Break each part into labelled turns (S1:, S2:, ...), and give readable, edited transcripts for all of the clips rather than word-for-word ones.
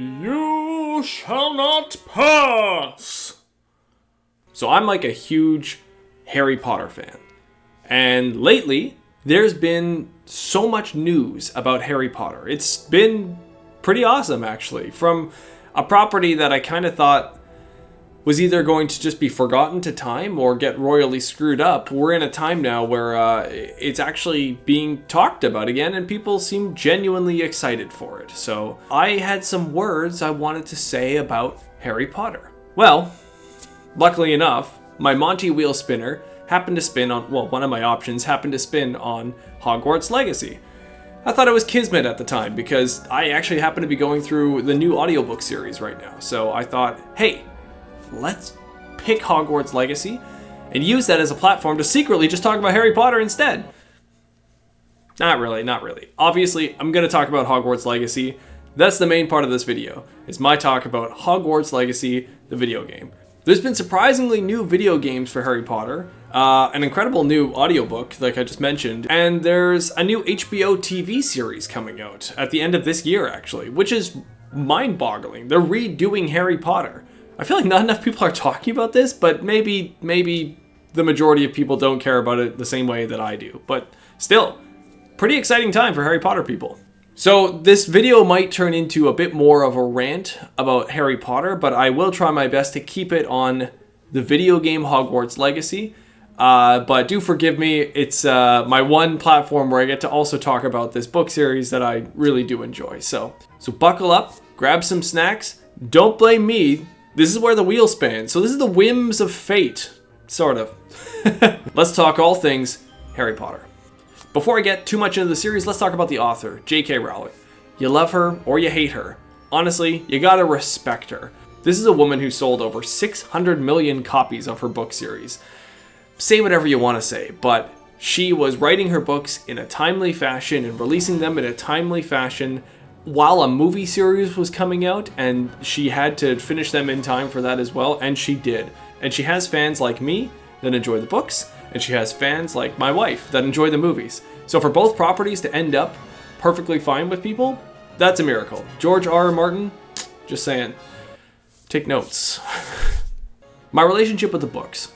S1: You shall not pass! So I'm like a huge Harry Potter fan. And lately, there's been so much news about Harry Potter. It's been pretty awesome, actually. From a property that I kind of thought was either going to just be forgotten to time or get royally screwed up. We're in a time now where it's actually being talked about again, and people seem genuinely excited for it. So I had some words I wanted to say about Harry Potter. Well, luckily enough, my Monty wheel spinner happened to spin on, well, one of my options happened to spin on Hogwarts Legacy. I thought it was kismet at the time because I actually happen to be going through the new audiobook series right now. So I thought, hey, let's pick Hogwarts Legacy and use that as a platform to secretly just talk about Harry Potter instead. Not really. Obviously, I'm going to talk about Hogwarts Legacy. That's the main part of this video, is my talk about Hogwarts Legacy, the video game. There's been surprisingly new video games for Harry Potter, an incredible new audiobook, like I just mentioned, and there's a new HBO TV series coming out at the end of this year, actually, which is mind-boggling. They're redoing Harry Potter. I feel like not enough people are talking about this, but maybe the majority of people don't care about it the same way that I do. But still, pretty exciting time for Harry Potter people. So this video might turn into a bit more of a rant about Harry Potter, but I will try my best to keep it on the video game Hogwarts Legacy. But do forgive me, it's my one platform where I get to also talk about this book series that I really do enjoy. So buckle up, grab some snacks, don't blame me. This is where the wheel spins. So this is the whims of fate, sort of. Let's talk all things Harry Potter. Before I get too much into the series, let's talk about the author, J.K. Rowling. You love her or you hate her. Honestly, you gotta respect her. This is a woman who sold over 600 million copies of her book series. Say whatever you want to say, but she was writing her books in a timely fashion and releasing them in a timely fashion while a movie series was coming out, and she had to finish them in time for that as well, and she did. And she has fans like me that enjoy the books, and she has fans like my wife that enjoy the movies. So for both properties to end up perfectly fine with people, that's a miracle. George R.R. Martin, just saying, take notes. My relationship with the books.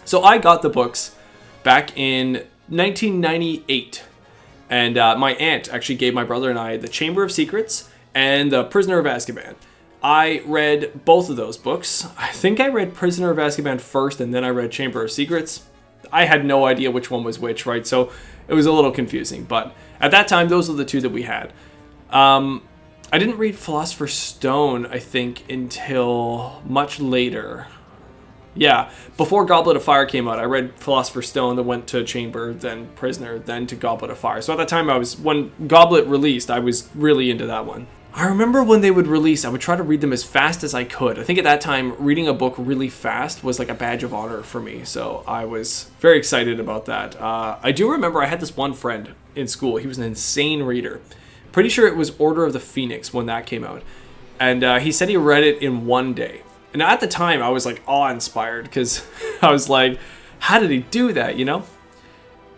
S1: So I got the books back in 1998. And my aunt actually gave my brother and I The Chamber of Secrets and The Prisoner of Azkaban. I read both of those books. I think I read Prisoner of Azkaban first and then I read Chamber of Secrets. I had no idea which one was which, right? So it was a little confusing. But at that time, those were the two that we had. I didn't read Philosopher's Stone, I think, until much later. Yeah, before Goblet of Fire came out, I read Philosopher's Stone, then went to Chamber, then Prisoner, then to Goblet of Fire. So at that time, when Goblet released, I was really into that one. I remember when they would release, I would try to read them as fast as I could. I think at that time, reading a book really fast was like a badge of honor for me. So I was very excited about that. I do remember I had this one friend in school. He was an insane reader. Pretty sure it was Order of the Phoenix when that came out. And he said he read it in one day. And at the time, I was like awe-inspired because I was like, how did he do that, you know?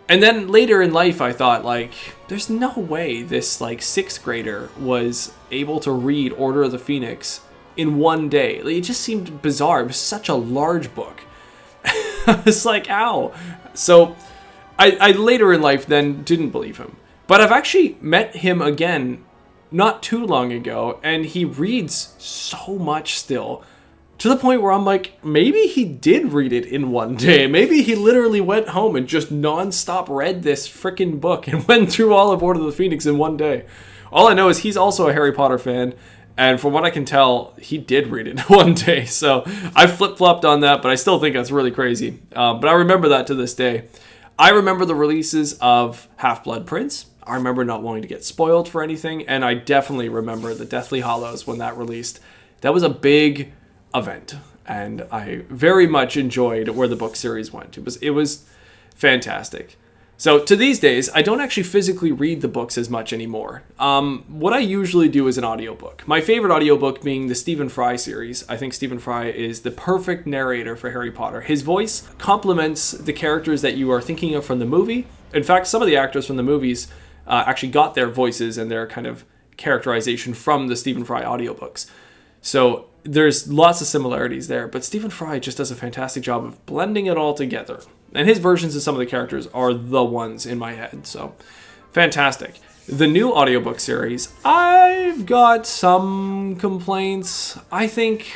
S1: And then later in life, I thought, like, there's no way this, like, 6th grader was able to read Order of the Phoenix in one day. Like, it just seemed bizarre. It was such a large book. I was like, ow. So I later in life then didn't believe him. But I've actually met him again not too long ago, and he reads so much still. To the point where I'm like, maybe he did read it in one day. Maybe he literally went home and just nonstop read this freaking book and went through all of Order of the Phoenix in one day. All I know is he's also a Harry Potter fan. And from what I can tell, he did read it in one day. So I flip-flopped on that, but I still think that's really crazy. But I remember that to this day. I remember the releases of Half-Blood Prince. I remember not wanting to get spoiled for anything. And I definitely remember the Deathly Hallows when that released. That was a big event, and I very much enjoyed where the book series went. It was fantastic. So to these days, I don't actually physically read the books as much anymore. What I usually do is an audiobook. My favorite audiobook being the Stephen Fry series. I think Stephen Fry is the perfect narrator for Harry Potter. His voice complements the characters that you are thinking of from the movie. In fact, some of the actors from the movies actually got their voices and their kind of characterization from the Stephen Fry audiobooks. So there's lots of similarities there, but Stephen Fry just does a fantastic job of blending it all together. And his versions of some of the characters are the ones in my head, so fantastic. The new audiobook series, I've got some complaints. I think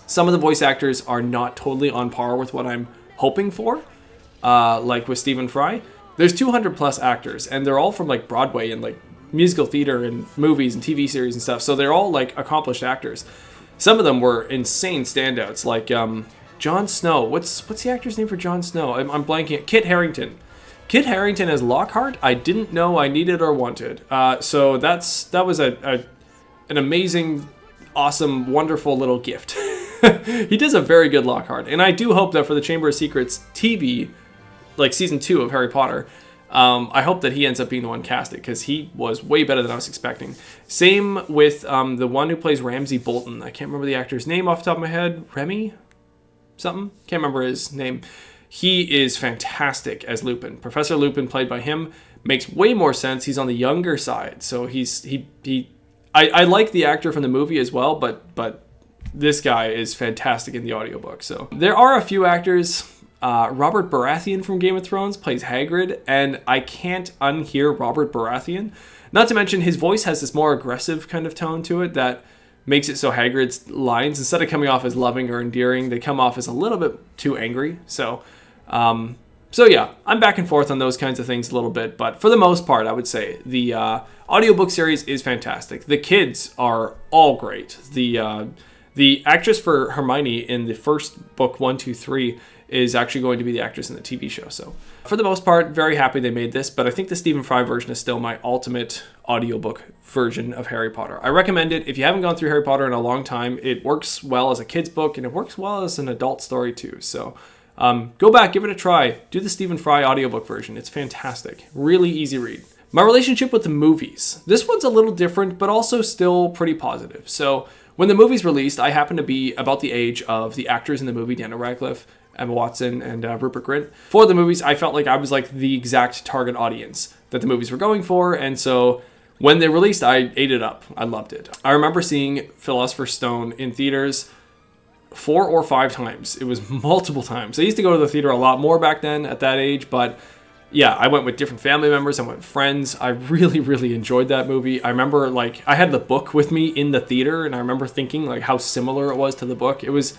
S1: some of the voice actors are not totally on par with what I'm hoping for, like with Stephen Fry. There's 200 plus actors, and they're all from like Broadway and like musical theater and movies and TV series and stuff, so they're all like accomplished actors. Some of them were insane standouts, like Jon Snow. What's the actor's name for Jon Snow? I'm blanking. Kit Harington. Kit Harington as Lockhart, I didn't know I needed or wanted. So that was an amazing, awesome, wonderful little gift. He does a very good Lockhart, and I do hope that for the Chamber of Secrets TV, like season 2 of Harry Potter, I hope that he ends up being the one casted, because he was way better than I was expecting. Same with the one who plays Ramsay Bolton. I can't remember the actor's name off the top of my head. Remy? Something? Can't remember his name. He is fantastic as Lupin. Professor Lupin, played by him, makes way more sense. He's on the younger side, so I like the actor from the movie as well, but this guy is fantastic in the audiobook. So there are a few actors. Robert Baratheon from Game of Thrones plays Hagrid, and I can't unhear Robert Baratheon. Not to mention his voice has this more aggressive kind of tone to it that makes it so Hagrid's lines, instead of coming off as loving or endearing, they come off as a little bit too angry. So yeah, I'm back and forth on those kinds of things a little bit, but for the most part, I would say the audiobook series is fantastic. The kids are all great. The actress for Hermione in the first book 1, 2, 3 is actually going to be the actress in the TV show. So for the most part, very happy they made this, but I think the Stephen Fry version is still my ultimate audiobook version of Harry Potter. I recommend it. If you haven't gone through Harry Potter in a long time, it works well as a kid's book, and it works well as an adult story too. So go back, give it a try. Do the Stephen Fry audiobook version. It's fantastic. Really easy read. My relationship with the movies. This one's a little different, but also still pretty positive. So when the movie's released, I happen to be about the age of the actors in the movie, Daniel Radcliffe, Emma Watson, and Rupert Grint. For the movies, I felt like I was like the exact target audience that the movies were going for, and so when they released, I ate it up. I loved it. I remember seeing Philosopher's Stone in theaters 4 or 5 times. It was multiple times. I used to go to the theater a lot more back then at that age, but yeah, I went with different family members. I went with friends. I really, really enjoyed that movie. I remember like I had the book with me in the theater, and I remember thinking like how similar it was to the book. It was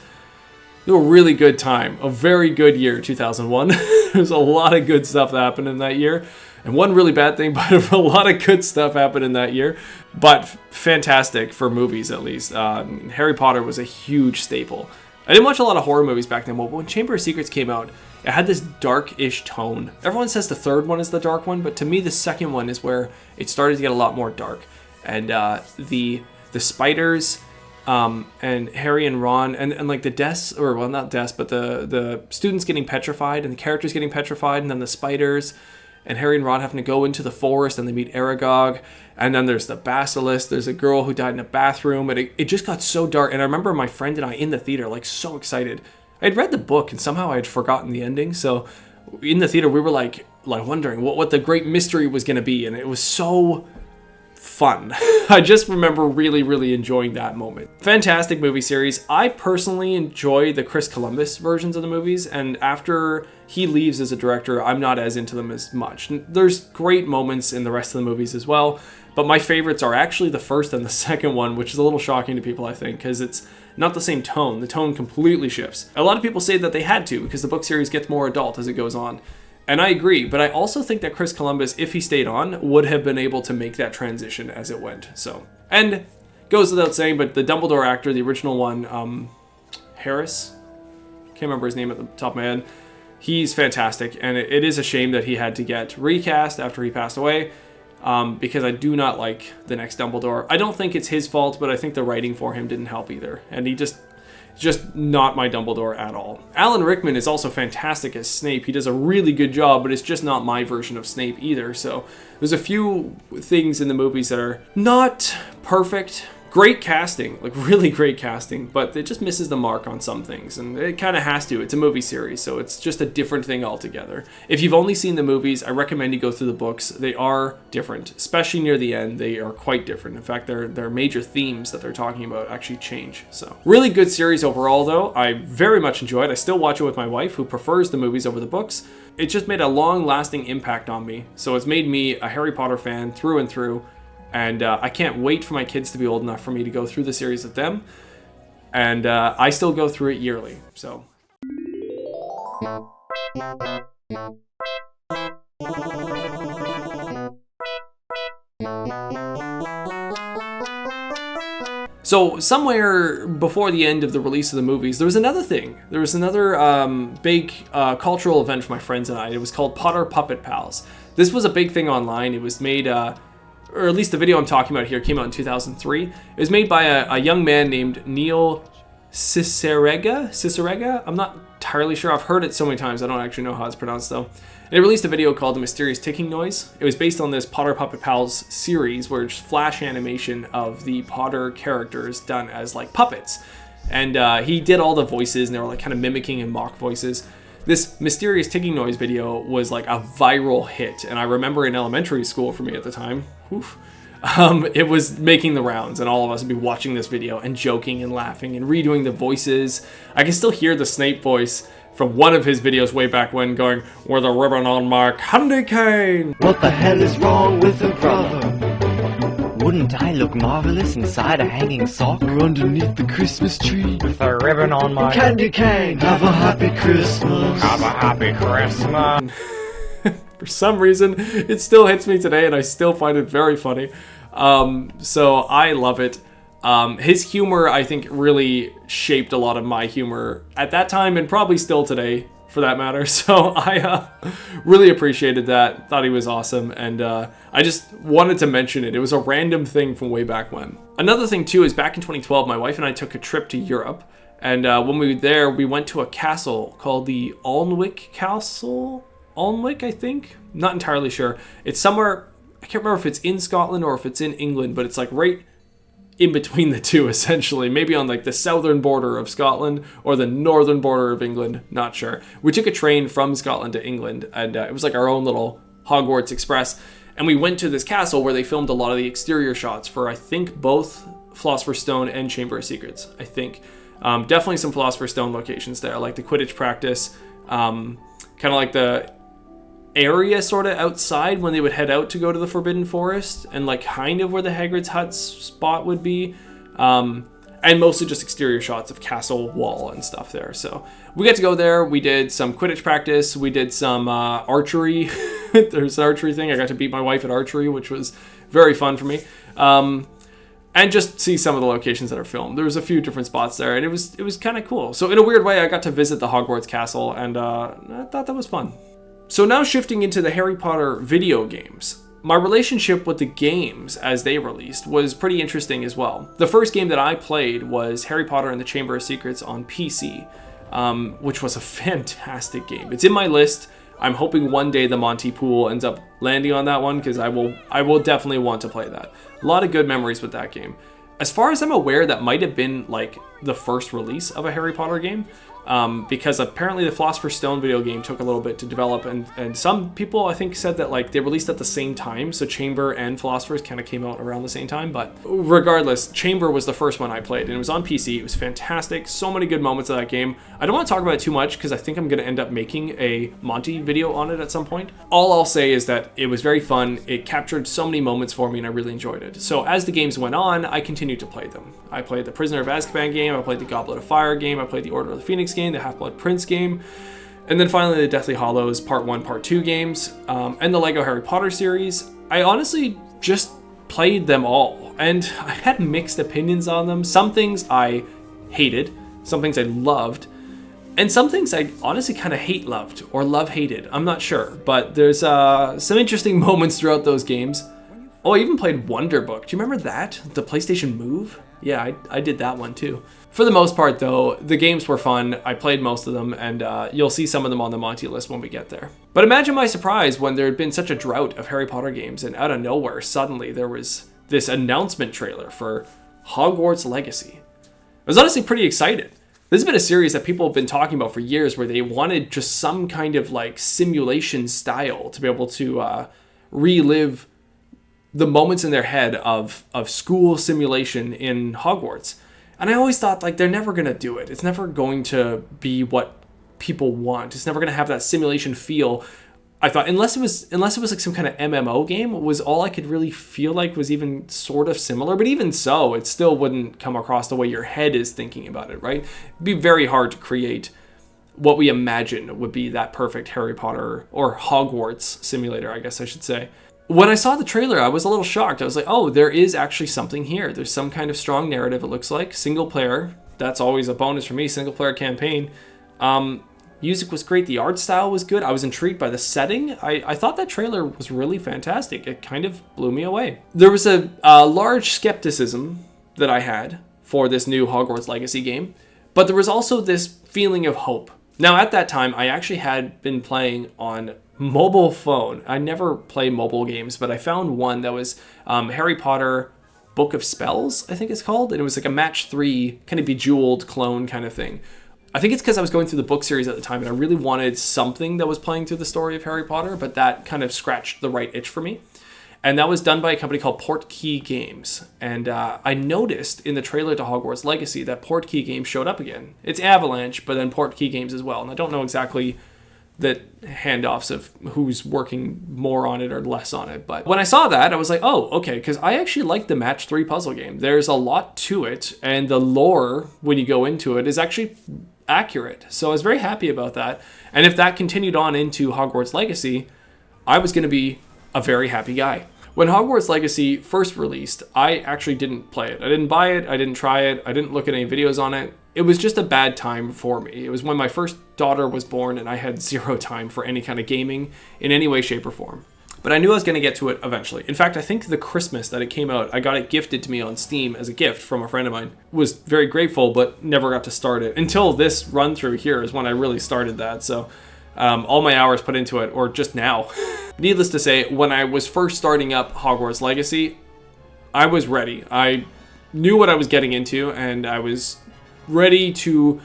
S1: a really good time. A very good year, 2001. There's a lot of good stuff that happened in that year. And one really bad thing, but a lot of good stuff happened in that year. But fantastic for movies, at least. Harry Potter was a huge staple. I didn't watch a lot of horror movies back then, but when Chamber of Secrets came out, it had this dark-ish tone. Everyone says the third one is the dark one, but to me the second one is where it started to get a lot more dark. And the spiders and Harry and Ron and like the deaths, or well, not deaths, but the students getting petrified and the characters getting petrified, and then the spiders and Harry and Ron having to go into the forest, and they meet Aragog, and then there's the basilisk. There's a girl who died in a bathroom, and it just got so dark. And I remember my friend and I in the theater, like so excited. I had read the book and somehow I had forgotten the ending, so in the theater we were like wondering what the great mystery was going to be, and it was so fun. I just remember really, really enjoying that moment. Fantastic movie series. I personally enjoy the Chris Columbus versions of the movies, and after he leaves as a director, I'm not as into them as much. There's great moments in the rest of the movies as well, but my favorites are actually the first and the second one, which is a little shocking to people, I think, because it's not the same tone. The tone completely shifts. A lot of people say that they had to, because the book series gets more adult as it goes on. And I agree, but I also think that Chris Columbus, if he stayed on, would have been able to make that transition as it went. So, and goes without saying, but the Dumbledore actor, the original one, Harris, can't remember his name at the top of my head, he's fantastic, and it is a shame that he had to get recast after he passed away, because I do not like the next Dumbledore. I don't think it's his fault, but I think the writing for him didn't help either, and he just not my Dumbledore at all. Alan Rickman is also fantastic as Snape. He does a really good job, but it's just not my version of Snape either. So there's a few things in the movies that are not perfect, Great casting, like really great casting, but it just misses the mark on some things, and it kind of has to. It's a movie series, so it's just a different thing altogether. If you've only seen the movies, I recommend you go through the books. They are different, especially near the end. They are quite different. In fact, their major themes that they're talking about actually change. So really good series overall, though. I very much enjoy it. I still watch it with my wife, who prefers the movies over the books. It just made a long-lasting impact on me, so it's made me a Harry Potter fan through and through. And I can't wait for my kids to be old enough for me to go through the series with them. And I still go through it yearly. So somewhere before the end of the release of the movies, there was another thing. There was another big cultural event for my friends and I. It was called Potter Puppet Pals. This was a big thing online. It was made... or at least the video I'm talking about here came out in 2003. It was made by a young man named Neil Cicerega? I'm not entirely sure. I've heard it so many times, I don't actually know how it's pronounced though. And it released a video called The Mysterious Ticking Noise. It was based on this Potter Puppet Pals series, where it's flash animation of the Potter characters done as like puppets. And he did all the voices, and they were like kind of mimicking and mock voices. This Mysterious Ticking Noise video was like a viral hit, and I remember in elementary school for me at the time, it was making the rounds, and all of us would be watching this video and joking and laughing and redoing the voices. I can still hear the Snape voice from one of his videos way back when going, "With a ribbon on my candy cane."
S2: What the hell is wrong with a brother? Wouldn't I look marvelous inside a hanging sock? Or underneath the Christmas tree with a ribbon on my candy cane? Have a happy Christmas. Have a happy Christmas.
S1: For some reason, it still hits me today, and I still find it very funny. So I love it. His humor, I think, really shaped a lot of my humor at that time, and probably still today, for that matter. So I really appreciated that. Thought he was awesome, and I just wanted to mention it. It was a random thing from way back when. Another thing too is back in 2012, my wife and I took a trip to Europe, and when we were there, we went to a castle called the Alnwick Castle. Alnwick, I think. Not entirely sure. It's somewhere. I can't remember if it's in Scotland or if it's in England, but it's like right in between the two, essentially. Maybe on like the southern border of Scotland or the northern border of England, not sure. We took a train from Scotland to England, and it was like our own little Hogwarts Express, and we went to this castle where they filmed a lot of the exterior shots for, I think, both Philosopher's Stone and Chamber of Secrets, I think. Definitely some Philosopher's Stone locations there, like the Quidditch practice, kind of like the area sort of outside when they would head out to go to the Forbidden Forest, and like kind of where the Hagrid's hut spot would be, and mostly just exterior shots of castle wall and stuff there. So we got to go there. We did some Quidditch practice. We did some archery. There's an archery thing. I got to beat my wife at archery, which was very fun for me. And just see some of the locations that are filmed. There was a few different spots there, and it was kind of cool. So in a weird way, I got to visit the Hogwarts castle, and I thought that was fun. So now shifting into the Harry Potter video games. My relationship with the games as they released was pretty interesting as well. The first game that I played was Harry Potter and the Chamber of Secrets on PC, which was a fantastic game. It's in my list. I'm hoping one day the Monty Pool ends up landing on that one, because I will definitely want to play that. A lot of good memories with that game. As far as I'm aware, that might have been like the first release of a Harry Potter game. Because apparently the Philosopher's Stone video game took a little bit to develop, and some people I think said that like they released at the same time, so Chamber and Philosopher's kind of came out around the same time. But regardless, Chamber was the first one I played, and it was on PC. It was fantastic. So many good moments of that game. I don't want to talk about it too much because I think I'm going to end up making a Monty video on it at some point. All I'll say is that it was very fun. It captured so many moments for me, and I really enjoyed it. So as the games went on, I continued to play them. I played the Prisoner of Azkaban game. I played the Goblet of Fire game. I played the Order of the Phoenix game, the Half-Blood Prince game, and then finally the Deathly Hallows Part 1, Part 2 games, and the Lego Harry Potter series. I honestly just played them all, and I had mixed opinions on them. Some things I hated, some things I loved, and some things I honestly kind of hate-loved or love-hated. I'm not sure, but there's some interesting moments throughout those games. Oh, I even played Wonder Book. Do you remember that? The PlayStation Move? Yeah, I did that one too. For the most part, though, the games were fun. I played most of them, and you'll see some of them on the Monty list when we get there. But imagine my surprise when there had been such a drought of Harry Potter games, and out of nowhere, suddenly there was this announcement trailer for Hogwarts Legacy. I was honestly pretty excited. This has been a series that people have been talking about for years where they wanted just some kind of like simulation style to be able to relive the moments in their head of school simulation in Hogwarts. And I always thought like they're never going to do it. It's never going to be what people want. It's never going to have that simulation feel. I thought unless it was like some kind of MMO game was all I could really feel like was even sort of similar. But even so, it still wouldn't come across the way your head is thinking about it, right? It'd be very hard to create what we imagine would be that perfect Harry Potter or Hogwarts simulator, I guess I should say. When I saw the trailer, I was a little shocked. I was like, oh, there is actually something here. There's some kind of strong narrative, it looks like. Single player, that's always a bonus for me, single player campaign. Music was great. The art style was good. I was intrigued by the setting. I thought that trailer was really fantastic. It kind of blew me away. There was a large skepticism that I had for this new Hogwarts Legacy game, but there was also this feeling of hope. Now, at that time, I actually had been playing on mobile phone. I never play mobile games, but I found one that was Harry Potter Book of Spells, I think it's called. And it was like a match 3 kind of bejeweled clone kind of thing. I think it's because I was going through the book series at the time and I really wanted something that was playing through the story of Harry Potter, but that kind of scratched the right itch for me. And that was done by a company called Portkey Games. And I noticed in the trailer to Hogwarts Legacy that Portkey Games showed up again. It's Avalanche, but then Portkey Games as well. And I don't know exactly the handoffs of who's working more on it or less on it. But when I saw that, I was like, oh, okay, because I actually like the match 3 puzzle game. There's a lot to it, and the lore, when you go into it, is actually accurate. So I was very happy about that. And if that continued on into Hogwarts Legacy, I was going to be a very happy guy. When Hogwarts Legacy first released, I actually didn't play it. I didn't buy it. I didn't try it. I didn't look at any videos on it. It was just a bad time for me. It was when my first daughter was born and I had zero time for any kind of gaming in any way, shape, or form. But I knew I was going to get to it eventually. In fact, I think the Christmas that it came out, I got it gifted to me on Steam as a gift from a friend of mine. Was very grateful, but never got to start it. Until this run through here is when I really started that. So all my hours put into it, or just now. Needless to say, when I was first starting up Hogwarts Legacy, I was ready. I knew what I was getting into, and I was ready to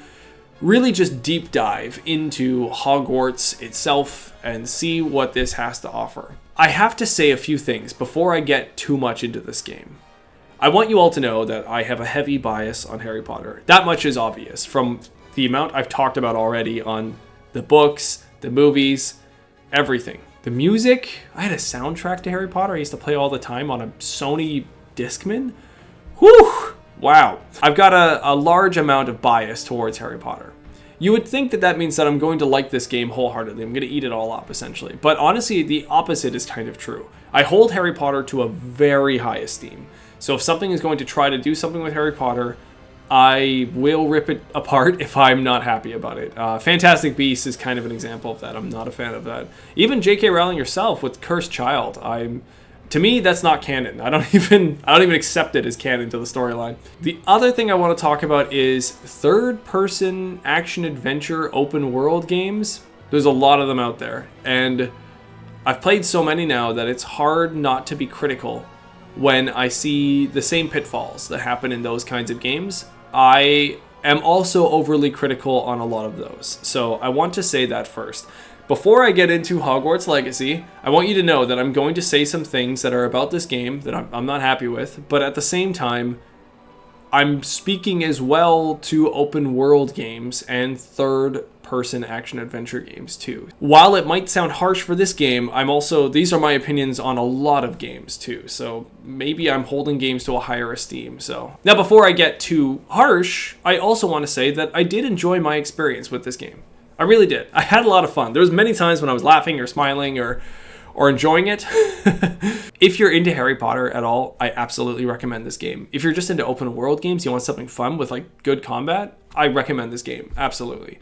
S1: really just deep dive into Hogwarts itself and see what this has to offer. I have to say a few things before I get too much into this game. I want you all to know that I have a heavy bias on Harry Potter. That much is obvious from the amount I've talked about already on the books, the movies, everything. The music, I had a soundtrack to Harry Potter I used to play all the time on a Sony Discman. Whew! Wow. I've got a large amount of bias towards Harry Potter. You would think that means that I'm going to like this game wholeheartedly. I'm going to eat it all up, essentially. But honestly, the opposite is kind of true. I hold Harry Potter to a very high esteem. So if something is going to try to do something with Harry Potter, I will rip it apart if I'm not happy about it. Fantastic Beasts is kind of an example of that. I'm not a fan of that. Even J.K. Rowling herself with Cursed Child, to me, that's not canon. I don't even accept it as canon to the storyline. The other thing I want to talk about is third-person action-adventure open-world games. There's a lot of them out there, and I've played so many now that it's hard not to be critical when I see the same pitfalls that happen in those kinds of games. I am also overly critical on a lot of those, so I want to say that first. Before I get into Hogwarts Legacy, I want you to know that I'm going to say some things that are about this game that I'm not happy with, but at the same time, I'm speaking as well to open world games and third-person action-adventure games too. While it might sound harsh for this game, these are my opinions on a lot of games too, so maybe I'm holding games to a higher esteem. So now, before I get too harsh, I also want to say that I did enjoy my experience with this game. I really did. I had a lot of fun. There was many times when I was laughing or smiling or enjoying it. If you're into Harry Potter at all, I absolutely recommend this game. If you're just into open world games, you want something fun with like good combat, I recommend this game. Absolutely.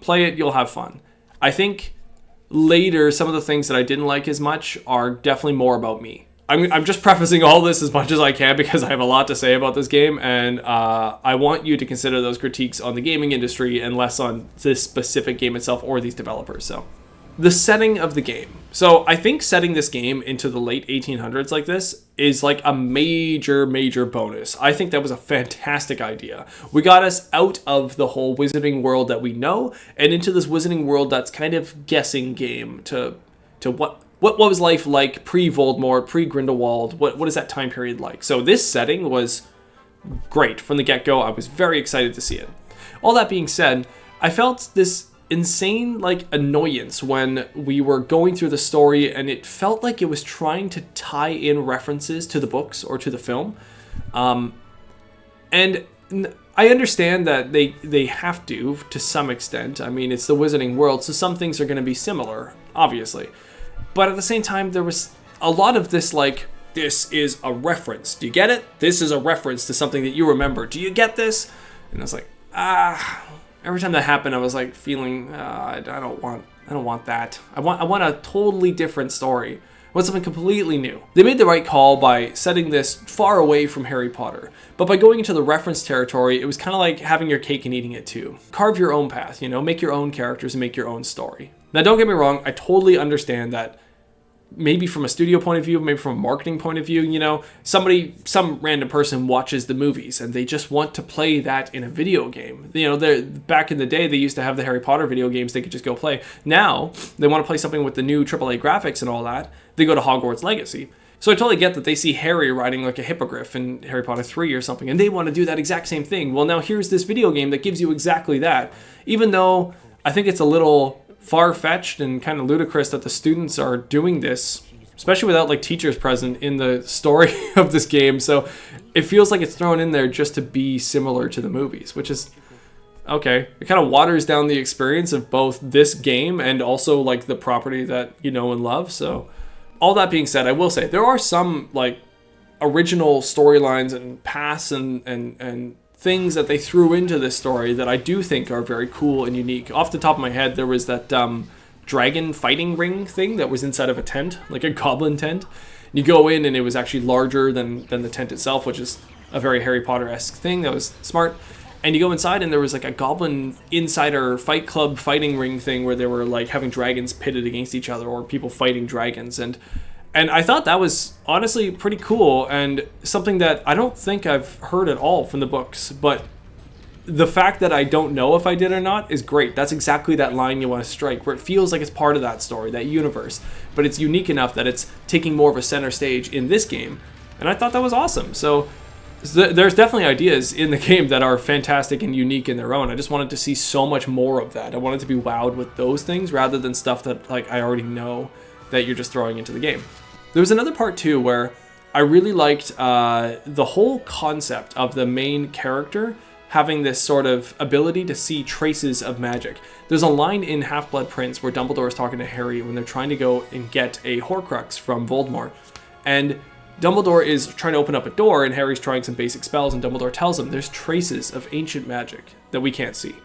S1: Play it, you'll have fun. I think later, some of the things that I didn't like as much are definitely more about me. I'm just prefacing all this as much as I can because I have a lot to say about this game, and I want you to consider those critiques on the gaming industry and less on this specific game itself or these developers. So the setting of the game. So I think setting this game into the late 1800s like this is like a major bonus. I think that was a fantastic idea. We got us out of the whole wizarding world that we know and into this wizarding world that's kind of guessing game to what was life like pre-Voldemort, pre-Grindelwald, what is that time period like. So this setting was great from the get-go. I was very excited to see it. All that being said, I felt this insane like annoyance when we were going through the story and it felt like it was trying to tie in references to the books or to the film. And I understand that they have to some extent. I mean, it's the wizarding world, so some things are going to be similar, obviously. But at the same time, there was a lot of this like, this is a reference. Do you get it? This is a reference to something that you remember. Do you get this? And I was like, every time that happened, I was like feeling, I don't want that. I want a totally different story. I want something completely new. They made the right call by setting this far away from Harry Potter. But by going into the reference territory, it was kind of like having your cake and eating it too. Carve your own path, make your own characters and make your own story. Now, don't get me wrong. I totally understand that maybe from a studio point of view, maybe from a marketing point of view, some random person watches the movies and they just want to play that in a video game. Back in the day, they used to have the Harry Potter video games they could just go play. Now, they want to play something with the new AAA graphics and all that. They go to Hogwarts Legacy. So I totally get that they see Harry riding like a hippogriff in Harry Potter 3 or something, and they want to do that exact same thing. Well, now here's this video game that gives you exactly that. Even though I think it's a little far-fetched and kind of ludicrous that the students are doing this, especially without like teachers present in the story of this game. So it feels like it's thrown in there just to be similar to the movies, which is okay. It kind of waters down the experience of both this game and also like the property that you know and love. So all that being said, I will say there are some like original storylines and paths and things that they threw into this story that I do think are very cool and unique. Off the top of my head, there was that dragon fighting ring thing that was inside of a tent, like a goblin tent. You go in and it was actually larger than the tent itself, which is a very Harry Potter-esque thing. That was smart. And you go inside and there was like a goblin insider fight club fighting ring thing where they were like having dragons pitted against each other or people fighting dragons. And I thought that was honestly pretty cool and something that I don't think I've heard at all from the books. But the fact that I don't know if I did or not is great. That's exactly that line you want to strike, where it feels like it's part of that story, that universe. But it's unique enough that it's taking more of a center stage in this game. And I thought that was awesome. So there's definitely ideas in the game that are fantastic and unique in their own. I just wanted to see so much more of that. I wanted to be wowed with those things rather than stuff that like I already know that you're just throwing into the game. There was another part too where I really liked the whole concept of the main character having this sort of ability to see traces of magic. There's a line in Half-Blood Prince where Dumbledore is talking to Harry when they're trying to go and get a Horcrux from Voldemort. And Dumbledore is trying to open up a door and Harry's trying some basic spells and Dumbledore tells him there's traces of ancient magic that we can't see.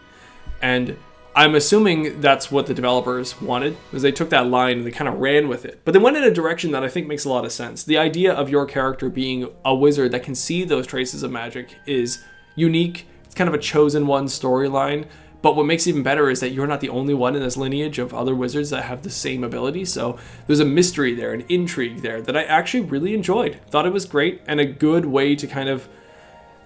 S1: And I'm assuming that's what the developers wanted, because they took that line and they kind of ran with it. But they went in a direction that I think makes a lot of sense. The idea of your character being a wizard that can see those traces of magic is unique. It's kind of a chosen one storyline. But what makes it even better is that you're not the only one in this lineage of other wizards that have the same ability. So there's a mystery there, an intrigue there that I actually really enjoyed. Thought it was great and a good way to kind of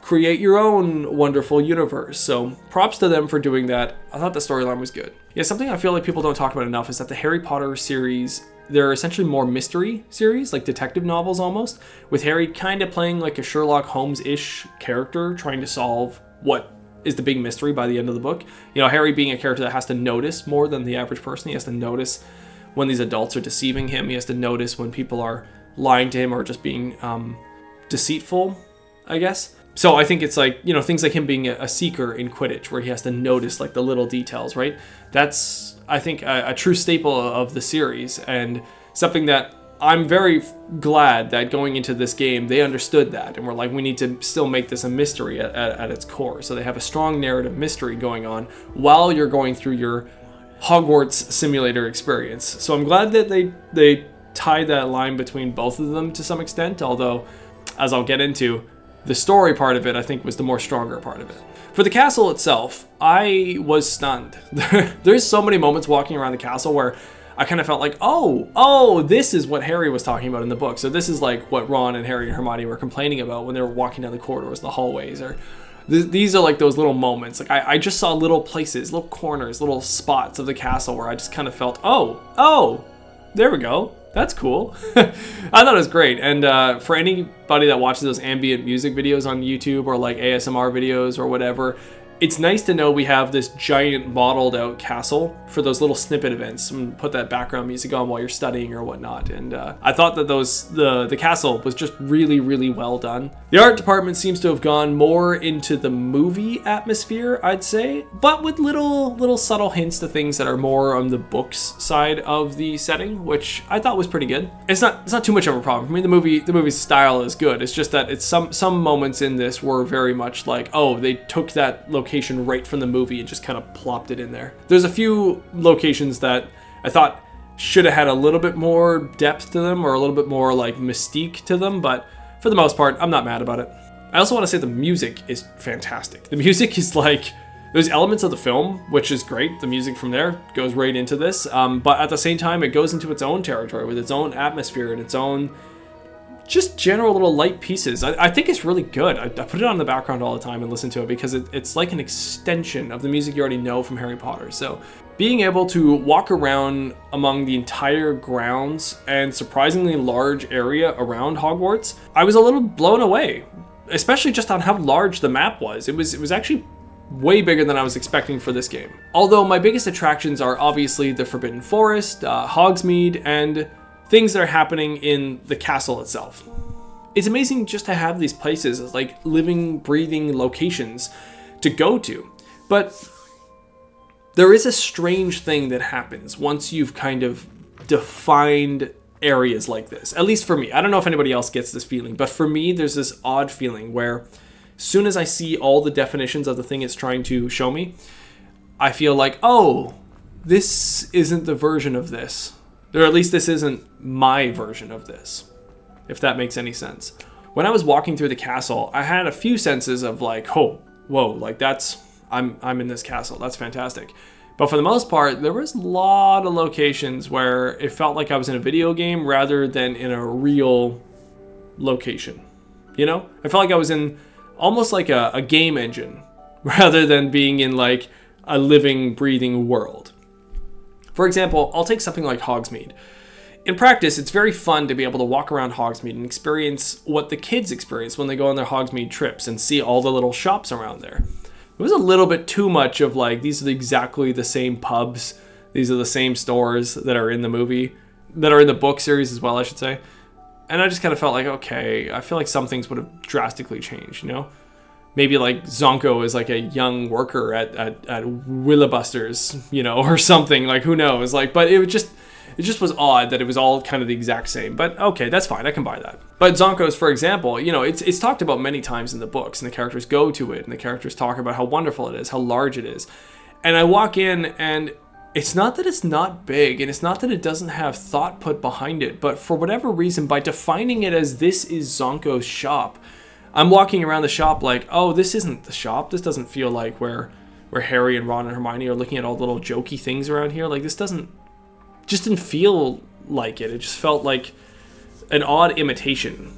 S1: create your own wonderful universe. So props to them for doing that. I thought the storyline was good. Yeah, something I feel like people don't talk about enough is that the Harry Potter series, they're essentially more mystery series, like detective novels almost, with Harry kind of playing like a Sherlock Holmes-ish character, trying to solve what is the big mystery by the end of the book. Harry being a character that has to notice more than the average person. He has to notice when these adults are deceiving him. He has to notice when people are lying to him or just being deceitful, I guess. So I think it's like, things like him being a seeker in Quidditch, where he has to notice like the little details, right? That's, I think, a true staple of the series, and something that I'm very glad that going into this game, they understood that. And we're like, we need to still make this a mystery at its core. So they have a strong narrative mystery going on while you're going through your Hogwarts simulator experience. So I'm glad that they tied that line between both of them to some extent, although, as I'll get into, the story part of it, I think, was the more stronger part of it. For the castle itself, I was stunned. There's so many moments walking around the castle where I kind of felt like, oh, this is what Harry was talking about in the book. So this is like what Ron and Harry and Hermione were complaining about when they were walking down the corridors, the hallways, or these are like those little moments. Like I just saw little places, little corners, little spots of the castle where I just kind of felt, oh, there we go. That's cool. I thought it was great. And for anybody that watches those ambient music videos on YouTube or like ASMR videos or whatever, it's nice to know we have this giant modeled out castle for those little snippet events and put that background music on while you're studying or whatnot. And I thought that the castle was just really, really well done. The art department seems to have gone more into the movie atmosphere, I'd say, but with little subtle hints to things that are more on the books side of the setting, which I thought was pretty good. It's not too much of a problem for me. The movie's style is good. It's just that it's some moments in this were very much like, oh, they took that location right from the movie and just kind of plopped it in there. There's a few locations that I thought should have had a little bit more depth to them or a little bit more like mystique to them, but for the most part, I'm not mad about it. I also want to say the music is fantastic. The music is like, there's elements of the film, which is great. The music from there goes right into this, but at the same time, it goes into its own territory with its own atmosphere and its own just general little light pieces. I think it's really good. I put it on in the background all the time and listen to it because it's like an extension of the music you already know from Harry Potter. So being able to walk around among the entire grounds and surprisingly large area around Hogwarts, I was a little blown away, especially just on how large the map was. It was actually way bigger than I was expecting for this game. Although my biggest attractions are obviously the Forbidden Forest, Hogsmeade, and things that are happening in the castle itself. It's amazing just to have these places as like living, breathing locations to go to. But there is a strange thing that happens once you've kind of defined areas like this. At least for me. I don't know if anybody else gets this feeling, but for me, there's this odd feeling where as soon as I see all the definitions of the thing it's trying to show me, I feel like, oh, this isn't the version of this. Or at least this isn't my version of this, if that makes any sense. When I was walking through the castle, I had a few senses of like, oh, whoa, like I'm in this castle. That's fantastic. But for the most part, there was a lot of locations where it felt like I was in a video game rather than in a real location. You know? I felt like I was in almost like a game engine rather than being in like a living, breathing world. For example, I'll take something like Hogsmeade. In practice, it's very fun to be able to walk around Hogsmeade and experience what the kids experience when they go on their Hogsmeade trips and see all the little shops around there. It was a little bit too much of like, these are exactly the same pubs, these are the same stores that are in the movie, that are in the book series as well, I should say. And I just kind of felt like, okay, I feel like some things would have drastically changed, you know? Maybe like Zonko is like a young worker at Willibusters, you know, or something, like who knows? Like, but it just was odd that it was all kind of the exact same. But okay, that's fine, I can buy that. But Zonko's, for example, you know, it's talked about many times in the books, and the characters go to it, and the characters talk about how wonderful it is, how large it is. And I walk in, and it's not that it's not big, and it's not that it doesn't have thought put behind it, but for whatever reason, by defining it as this is Zonko's shop, I'm walking around the shop like, oh, this isn't the shop. This doesn't feel like where Harry and Ron and Hermione are looking at all the little jokey things around here. Like, this just didn't feel like it. It just felt like an odd imitation,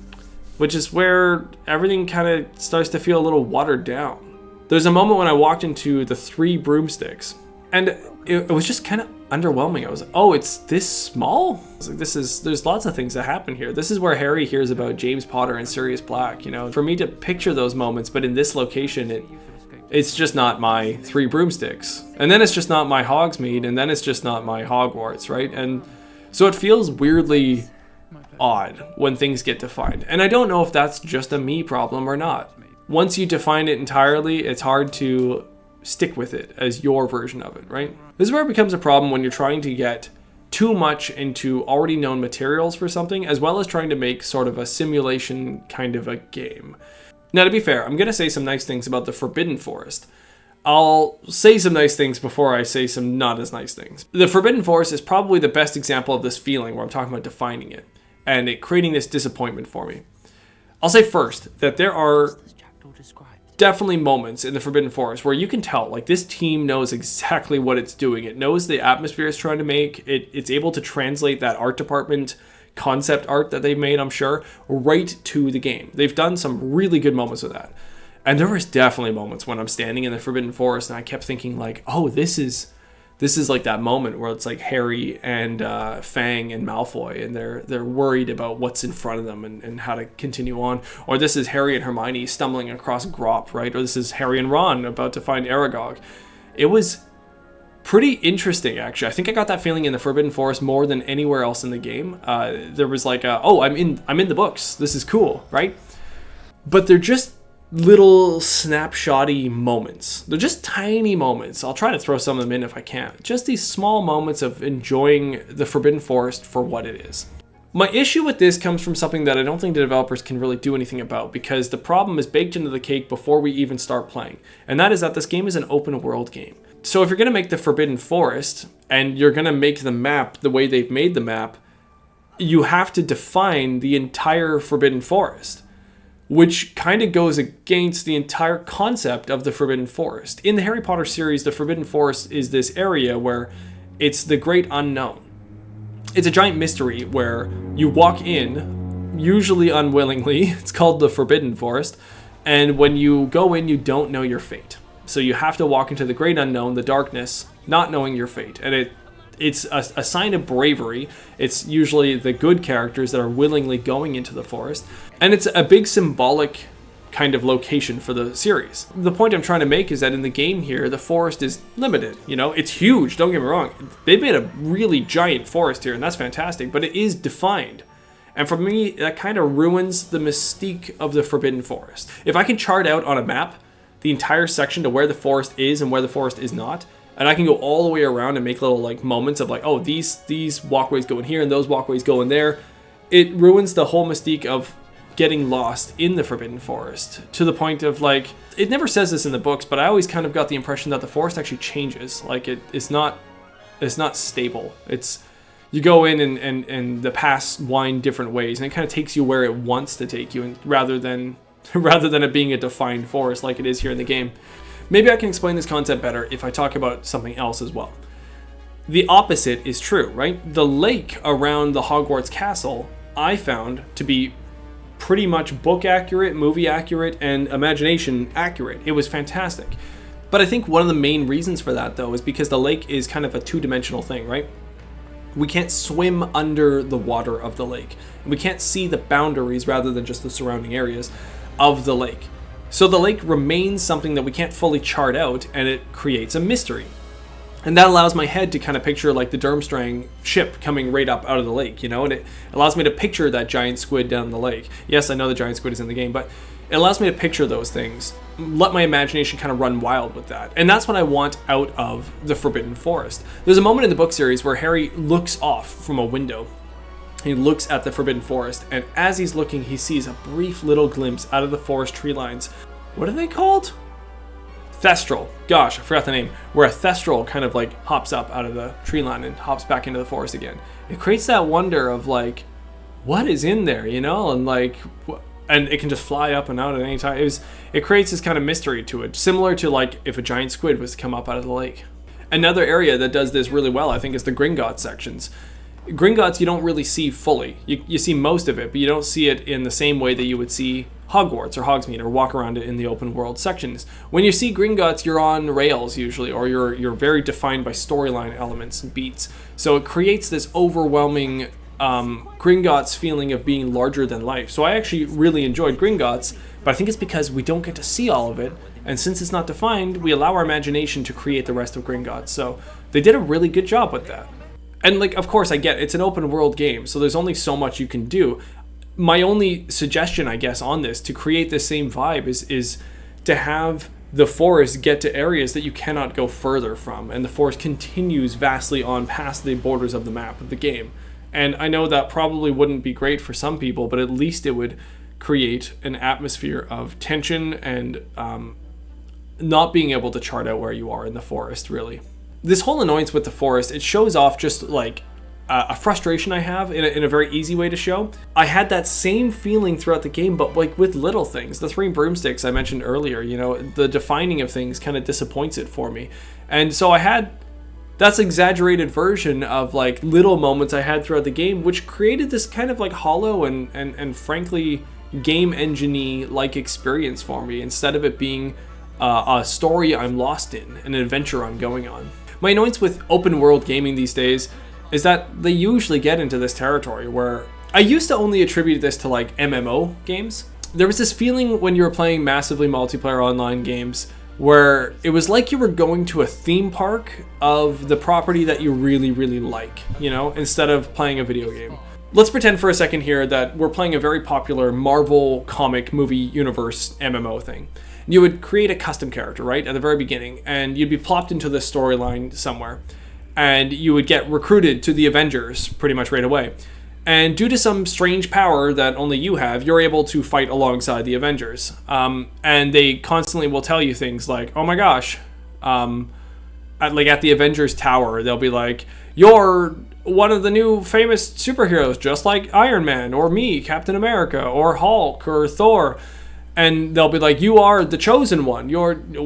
S1: which is where everything kind of starts to feel a little watered down. There's a moment when I walked into the 3 broomsticks, and it was just kind of underwhelming. I was like, oh, it's this small? I was like, there's lots of things that happen here. This is where Harry hears about James Potter and Sirius Black, you know? For me to picture those moments, but in this location, it's just not my 3 broomsticks. And then it's just not my Hogsmeade, and then it's just not my Hogwarts, right? And so it feels weirdly odd when things get defined. And I don't know if that's just a me problem or not. Once you define it entirely, it's hard to stick with it as your version of it, right? This is where it becomes a problem when you're trying to get too much into already known materials for something, as well as trying to make sort of a simulation kind of a game. Now, to be fair, I'm going to say some nice things about the Forbidden Forest. I'll say some nice things before I say some not as nice things. The Forbidden Forest is probably the best example of this feeling where I'm talking about defining it and it creating this disappointment for me. I'll say first that there are definitely moments in the Forbidden Forest where you can tell, like, this team knows exactly what it's doing. It knows the atmosphere it's trying to make. It's able to translate that art department concept art that they've made, I'm sure, right to the game. They've done some really good moments with that. And there was definitely moments when I'm standing in the Forbidden Forest and I kept thinking, like, oh, this is like that moment where it's like Harry and Fang and Malfoy, and they're worried about what's in front of them and how to continue on. Or this is Harry and Hermione stumbling across Grop, right? Or this is Harry and Ron about to find Aragog. It was pretty interesting, actually. I think I got that feeling in the Forbidden Forest more than anywhere else in the game. There was like, I'm in the books. This is cool, right? But they're just little snapshotty moments. They're just tiny moments. I'll try to throw some of them in if I can. Just these small moments of enjoying the Forbidden Forest for what it is. My issue with this comes from something that I don't think the developers can really do anything about, because the problem is baked into the cake before we even start playing. And that is that this game is an open world game. So if you're going to make the Forbidden Forest and you're going to make the map the way they've made the map, you have to define the entire Forbidden Forest, which kind of goes against the entire concept of the Forbidden Forest. In the Harry Potter series, the Forbidden Forest is this area where it's the great unknown. It's a giant mystery where you walk in, usually unwillingly. It's called the Forbidden Forest. And when you go in, you don't know your fate. So you have to walk into the great unknown, the darkness, not knowing your fate. And it's a sign of bravery. It's usually the good characters that are willingly going into the forest. And it's a big symbolic kind of location for the series. The point I'm trying to make is that in the game here, the forest is limited. You know, it's huge, don't get me wrong. They've made a really giant forest here, and that's fantastic, but it is defined. And for me, that kind of ruins the mystique of the Forbidden Forest. If I can chart out on a map the entire section to where the forest is and where the forest is not, and I can go all the way around and make little like moments of like, oh, these walkways go in here and those walkways go in there, it ruins the whole mystique of getting lost in the Forbidden Forest, to the point of like, it never says this in the books, but I always kind of got the impression that the forest actually changes. Like it's not stable. It's, you go in and the paths wind different ways, and it kind of takes you where it wants to take you, and rather than it being a defined forest like it is here in the game. Maybe I can explain this concept better if I talk about something else as well. The opposite is true, right? The lake around the Hogwarts castle I found to be pretty much book accurate, movie accurate, and imagination accurate. It was fantastic. But I think one of the main reasons for that, though, is because the lake is kind of a two-dimensional thing, right? We can't swim under the water of the lake. We can't see the boundaries rather than just the surrounding areas of the lake. So the lake remains something that we can't fully chart out, and it creates a mystery. And that allows my head to kind of picture like the Durmstrang ship coming right up out of the lake, you know, and it allows me to picture that giant squid down the lake. Yes, I know the giant squid is in the game, but it allows me to picture those things, let my imagination kind of run wild with that. And that's what I want out of the Forbidden Forest. There's a moment in the book series where Harry looks off from a window. He looks at the Forbidden Forest, and as he's looking, he sees a brief little glimpse out of the forest tree lines. What are they called? Thestral. Gosh, I forgot the name. Where a Thestral kind of like hops up out of the tree line and hops back into the forest again. It creates that wonder of like, what is in there, you know? And like, and it can just fly up and out at any time. It creates this kind of mystery to it, similar to like if a giant squid was to come up out of the lake. Another area that does this really well, I think, is the Gringotts sections. Gringotts you don't really see fully. You see most of it, but you don't see it in the same way that you would see Hogwarts or Hogsmeade or walk around it in the open world sections. When you see Gringotts, you're on rails usually, or you're very defined by storyline elements and beats. So it creates this overwhelming Gringotts feeling of being larger than life. So I actually really enjoyed Gringotts, but I think it's because we don't get to see all of it, and since it's not defined, we allow our imagination to create the rest of Gringotts. So they did a really good job with that. And like, of course, I get it's an open world game, so there's only so much you can do. My only suggestion, I guess, on this to create the same vibe is to have the forest get to areas that you cannot go further from, and the forest continues vastly on past the borders of the map of the game. And I know that probably wouldn't be great for some people, but at least it would create an atmosphere of tension and not being able to chart out where you are in the forest, really. This whole annoyance with the forest, it shows off just like a frustration I have in a very easy way to show. I had that same feeling throughout the game, but like with little things. The 3 broomsticks I mentioned earlier, the defining of things kind of disappoints it for me. And so I had that's exaggerated version of like little moments I had throughout the game, which created this kind of like hollow and frankly game engine-y like experience for me, instead of it being a story I'm lost in, an adventure I'm going on. My annoyance with open world gaming these days is that they usually get into this territory where I used to only attribute this to like MMO games. There was this feeling when you were playing massively multiplayer online games where it was like you were going to a theme park of the property that you really, really like, instead of playing a video game. Let's pretend for a second here that we're playing a very popular Marvel comic movie universe MMO thing. You would create a custom character, right, at the very beginning, and you'd be plopped into this storyline somewhere, and you would get recruited to the Avengers pretty much right away. And due to some strange power that only you have, you're able to fight alongside the Avengers. And they constantly will tell you things like, oh my gosh, at the Avengers Tower, they'll be like, you're one of the new famous superheroes, just like Iron Man, or me, Captain America, or Hulk, or Thor. And they'll be like, you are the chosen one.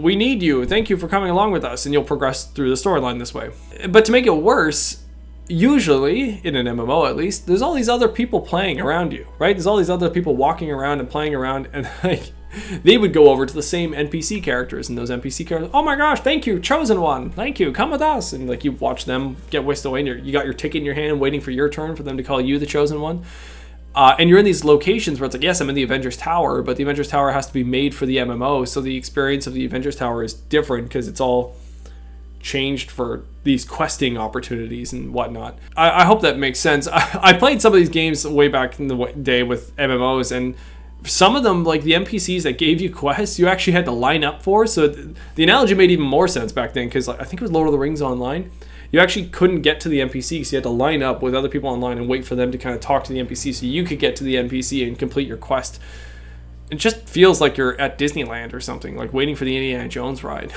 S1: We need you. Thank you for coming along with us. And you'll progress through the storyline this way. But to make it worse, usually, in an MMO at least, there's all these other people playing around you, right? There's all these other people walking around and playing around, and like they would go over to the same NPC characters, and those NPC characters, oh my gosh, thank you, chosen one, thank you, come with us. And like you watch them get whisked away, and you got your ticket in your hand waiting for your turn for them to call you the chosen one. And you're in these locations where it's like, yes, I'm in the Avengers Tower, but the Avengers Tower has to be made for the MMO, so the experience of the Avengers Tower is different because it's all changed for these questing opportunities and whatnot. I hope that makes sense. I played some of these games way back in the day with MMOs, and some of them, like the NPCs that gave you quests, you actually had to line up for. So the analogy made even more sense back then, because I think it was Lord of the Rings Online. You actually couldn't get to the NPC because you had to line up with other people online and wait for them to kind of talk to the NPC so you could get to the NPC and complete your quest. It just feels like you're at Disneyland or something, like waiting for the Indiana Jones ride.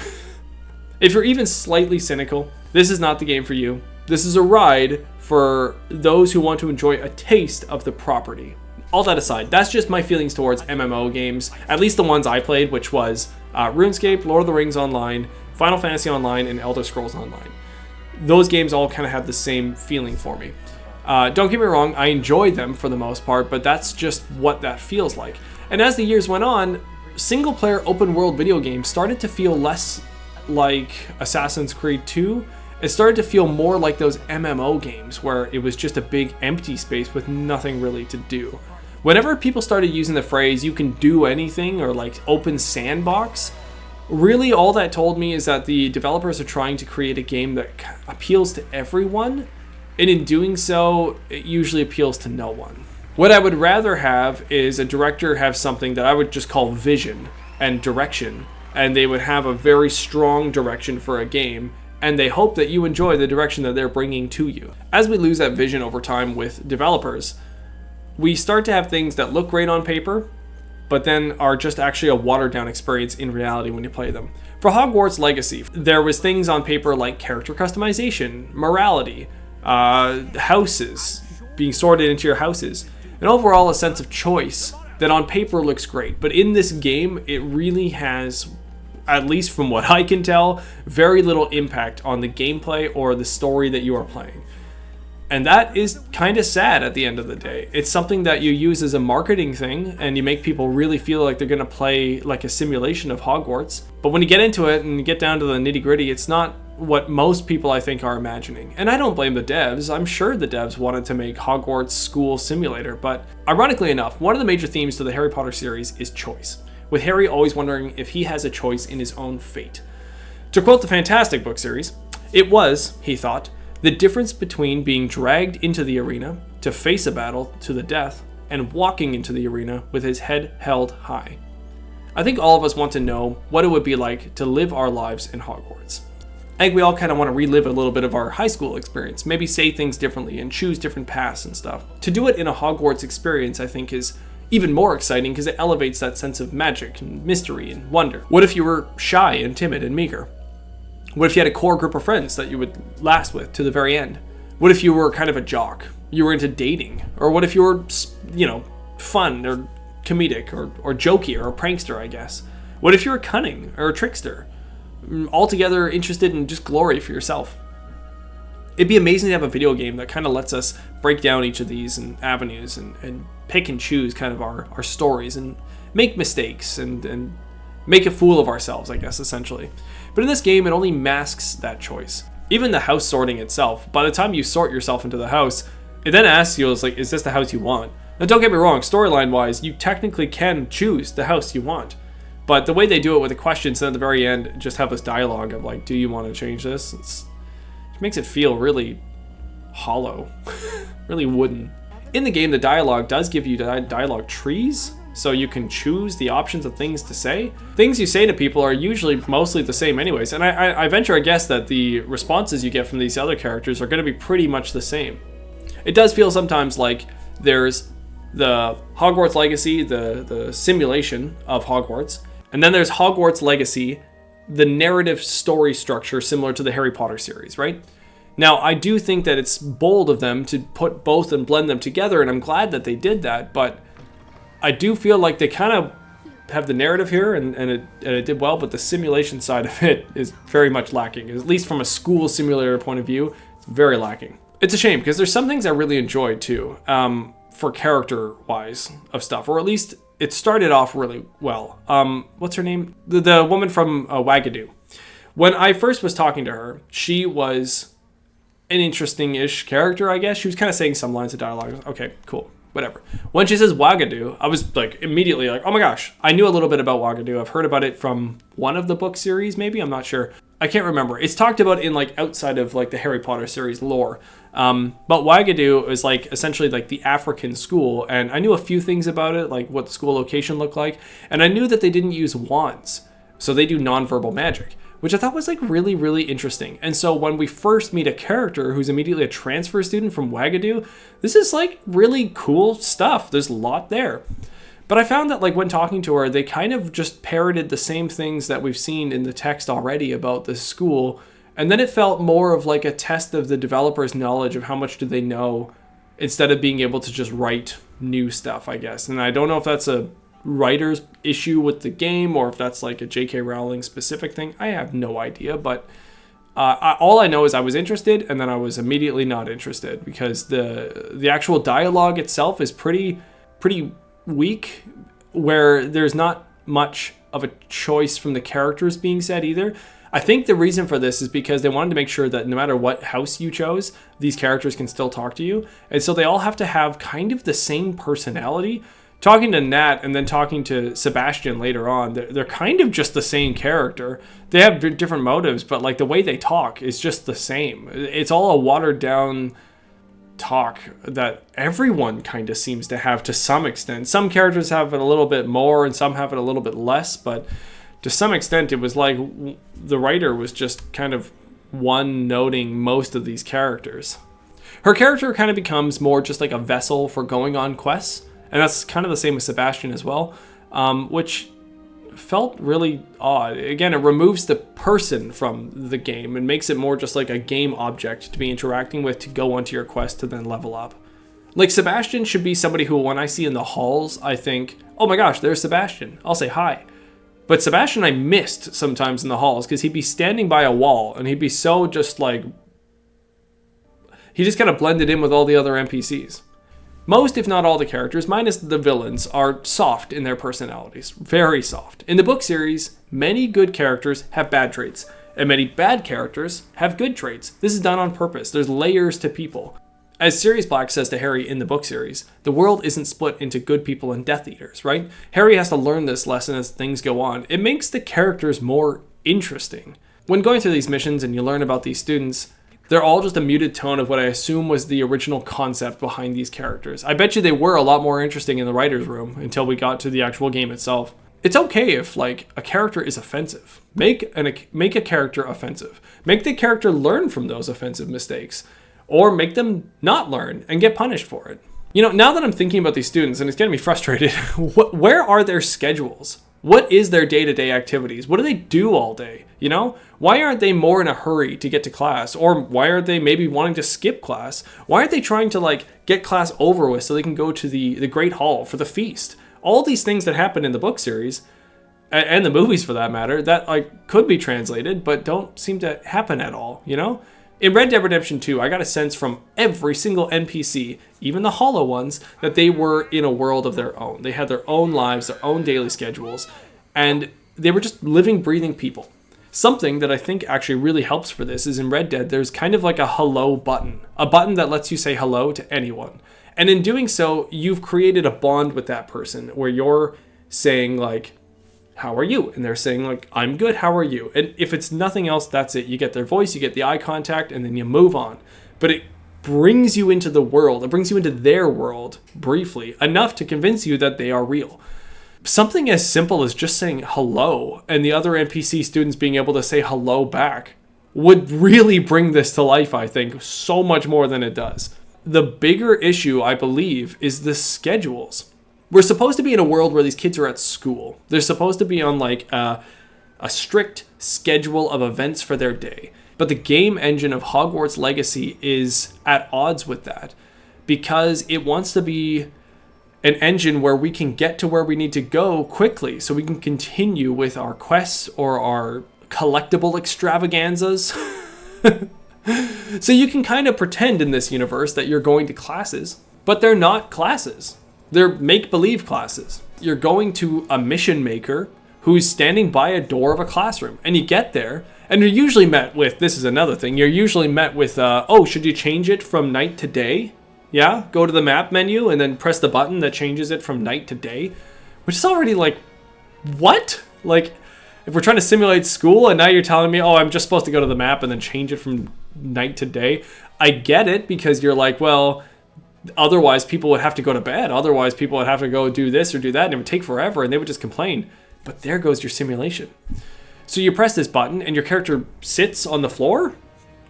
S1: If you're even slightly cynical, this is not the game for you. This is a ride for those who want to enjoy a taste of the property. All that aside, that's just my feelings towards MMO games, at least the ones I played, which was RuneScape, Lord of the Rings Online, Final Fantasy Online, and Elder Scrolls Online. Those games all kind of have the same feeling for me. Don't get me wrong, I enjoyed them for the most part, but that's just what that feels like. And as the years went on, single-player open-world video games started to feel less like Assassin's Creed 2. It started to feel more like those MMO games where it was just a big empty space with nothing really to do. Whenever people started using the phrase you can do anything or like open sandbox, really all that told me is that the developers are trying to create a game that appeals to everyone, and in doing so, it usually appeals to no one. What I would rather have is a director have something that I would just call vision and direction, and they would have a very strong direction for a game, and they hope that you enjoy the direction that they're bringing to you. As we lose that vision over time with developers, we start to have things that look great on paper, but then are just actually a watered down experience in reality when you play them. For Hogwarts Legacy, there was things on paper like character customization, morality, houses, being sorted into your houses, and overall a sense of choice that on paper looks great. But in this game, it really has, at least from what I can tell, very little impact on the gameplay or the story that you are playing. And that is kind of sad at the end of the day. It's something that you use as a marketing thing, and you make people really feel like they're going to play like a simulation of Hogwarts. But when you get into it and you get down to the nitty-gritty, it's not what most people, I think, are imagining. And I don't blame the devs. I'm sure the devs wanted to make Hogwarts School Simulator. But ironically enough, one of the major themes to the Harry Potter series is choice, with Harry always wondering if he has a choice in his own fate. To quote the Fantastic Book series, it was, he thought, the difference between being dragged into the arena to face a battle to the death and walking into the arena with his head held high. I think all of us want to know what it would be like to live our lives in Hogwarts. I think we all kind of want to relive a little bit of our high school experience, maybe say things differently and choose different paths and stuff. To do it in a Hogwarts experience, I think, is even more exciting because it elevates that sense of magic and mystery and wonder. What if you were shy and timid and meager? What if you had a core group of friends that you would last with to the very end? What if you were kind of a jock? You were into dating? Or what if you were, fun or comedic or jokey or a prankster, I guess? What if you were cunning or a trickster? Altogether interested in just glory for yourself. It'd be amazing to have a video game that kind of lets us break down each of these and avenues and pick and choose kind of our stories and make mistakes and make a fool of ourselves, I guess, essentially. But in this game, it only masks that choice. Even the house sorting itself, by the time you sort yourself into the house, it then asks you, is this the house you want? Now, don't get me wrong, storyline-wise, you technically can choose the house you want. But the way they do it with the questions, and at the very end, just have this dialogue of do you want to change this? It makes it feel really hollow, really wooden. In the game, the dialogue does give you dialogue trees, so you can choose the options of things to say. Things you say to people are usually mostly the same anyways, and I venture a guess that the responses you get from these other characters are going to be pretty much the same. It does feel sometimes like there's the Hogwarts Legacy, the simulation of Hogwarts, and then there's Hogwarts Legacy, the narrative story structure similar to the Harry Potter series, right? Now, I do think that it's bold of them to put both and blend them together, and I'm glad that they did that, but I do feel like they kind of have the narrative here, and it did well, but the simulation side of it is very much lacking. At least from a school simulator point of view, it's very lacking. It's a shame, because there's some things I really enjoyed, too, for character-wise of stuff, or at least it started off really well. What's her name? The woman from Wagadu. When I first was talking to her, she was an interesting-ish character, I guess. She was kind of saying some lines of dialogue. Okay, cool, whatever. When she says Wagadu, I was immediately oh my gosh, I knew a little bit about Wagadu. I've heard about it from one of the book series, maybe, I'm not sure. I can't remember. It's talked about in outside of the Harry Potter series lore. But Wagadu is essentially the African school, and I knew a few things about it, like what the school location looked like, and I knew that they didn't use wands, so they do nonverbal magic, which I thought was really, really interesting. And so when we first meet a character who's immediately a transfer student from Wagadu, this is really cool stuff. There's a lot there. But I found that when talking to her, they kind of just parroted the same things that we've seen in the text already about this school. And then it felt more of a test of the developer's knowledge of how much do they know, instead of being able to just write new stuff, I guess. And I don't know if that's a writer's issue with the game or if that's a J.K. Rowling specific thing. I have no idea, but all I know is I was interested, and then I was immediately not interested, because the actual dialogue itself is pretty weak, where there's not much of a choice from the characters being said either. I think the reason for this is because they wanted to make sure that no matter what house you chose, these characters can still talk to you. And so they all have to have kind of the same personality. Talking to Nat and then talking to Sebastian later on, they're kind of just the same character. They have different motives, but the way they talk is just the same. It's all a watered down talk that everyone kind of seems to have to some extent. Some characters have it a little bit more and some have it a little bit less, but to some extent it was the writer was just kind of one-noting most of these characters. Her character kind of becomes more just a vessel for going on quests, and that's kind of the same with Sebastian as well, which felt really odd. Again, it removes the person from the game and makes it more just a game object to be interacting with to go onto your quest to then level up. Sebastian should be somebody who, when I see in the halls, I think, oh my gosh, there's Sebastian. I'll say hi. But Sebastian I missed sometimes in the halls, because he'd be standing by a wall and he'd be so just he just kind of blended in with all the other NPCs. Most, if not all, the characters, minus the villains, are soft in their personalities. Very soft. In the book series, many good characters have bad traits, and many bad characters have good traits. This is done on purpose. There's layers to people. As Sirius Black says to Harry in the book series, the world isn't split into good people and Death Eaters, right? Harry has to learn this lesson as things go on. It makes the characters more interesting. When going through these missions and you learn about these students, they're all just a muted tone of what I assume was the original concept behind these characters. I bet you they were a lot more interesting in the writer's room until we got to the actual game itself. It's okay if, a character is offensive. Make a character offensive. Make the character learn from those offensive mistakes. Or make them not learn and get punished for it. Now that I'm thinking about these students, and it's getting me frustrated, where are their schedules? What is their day-to-day activities? What do they do all day? You know, why aren't they more in a hurry to get to class? Or why aren't they maybe wanting to skip class? Why aren't they trying to like get class over with so they can go to the Great Hall for the feast? All these things that happen in the book series, and the movies for that matter, that like could be translated, but don't seem to happen at all, you know? In Red Dead Redemption 2, I got a sense from every single NPC, even the hollow ones, that they were in a world of their own. They had their own lives, their own daily schedules, and they were just living, breathing people. Something that I think actually really helps for this is in Red Dead, there's kind of like a hello button, a button that lets you say hello to anyone. And in doing so, you've created a bond with that person where you're saying like, how are you? And they're saying like, I'm good, how are you? And if it's nothing else, that's it. You get their voice, you get the eye contact, and then you move on. But it brings you into the world. It brings you into their world briefly, enough to convince you that they are real. Something as simple as just saying hello and the other NPC students being able to say hello back would really bring this to life, I think, so much more than it does. The bigger issue, I believe, is the schedules. We're supposed to be in a world where these kids are at school. They're supposed to be on like a strict schedule of events for their day. But the game engine of Hogwarts Legacy is at odds with that because it wants to be an engine where we can get to where we need to go quickly so we can continue with our quests or our collectible extravaganzas. So you can kind of pretend in this universe that you're going to classes, but they're not classes. They're make-believe classes. You're going to a mission maker who's standing by a door of a classroom, and you get there, and you're usually met with, this is another thing, you're usually met with, oh, should you change it from night to day? Yeah, go to the map menu and then press the button that changes it from night to day, which is already like, what? Like, if we're trying to simulate school and now you're telling me, oh, I'm just supposed to go to the map and then change it from night to day. I get it because you're like, well, otherwise people would have to go to bed. Otherwise people would have to go do this or do that and it would take forever and they would just complain. But there goes your simulation. So you press this button and your character sits on the floor,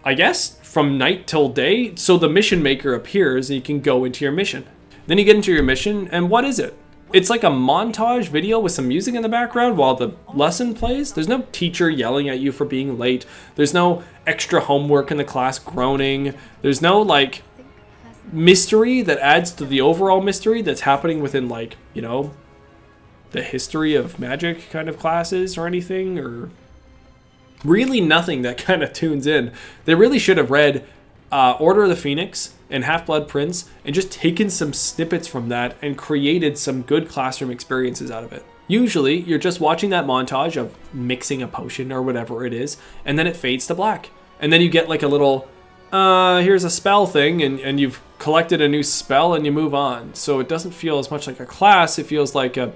S1: I guess, from night till day. So the mission maker appears and you can go into your mission. Then you get into your mission and what is it? It's like a montage video with some music in the background while the lesson plays. There's no teacher yelling at you for being late. There's no extra homework in the class groaning. There's no like mystery that adds to the overall mystery that's happening within like, you know, the history of magic kind of classes or anything, or really nothing that kind of tunes in. They really should have read Order of the Phoenix and Half-Blood Prince and just taken some snippets from that and created some good classroom experiences out of it. Usually, you're just watching that montage of mixing a potion or whatever it is, and then it fades to black. And then you get like a little, here's a spell thing, and you've collected a new spell and you move on. So it doesn't feel as much like a class, it feels like a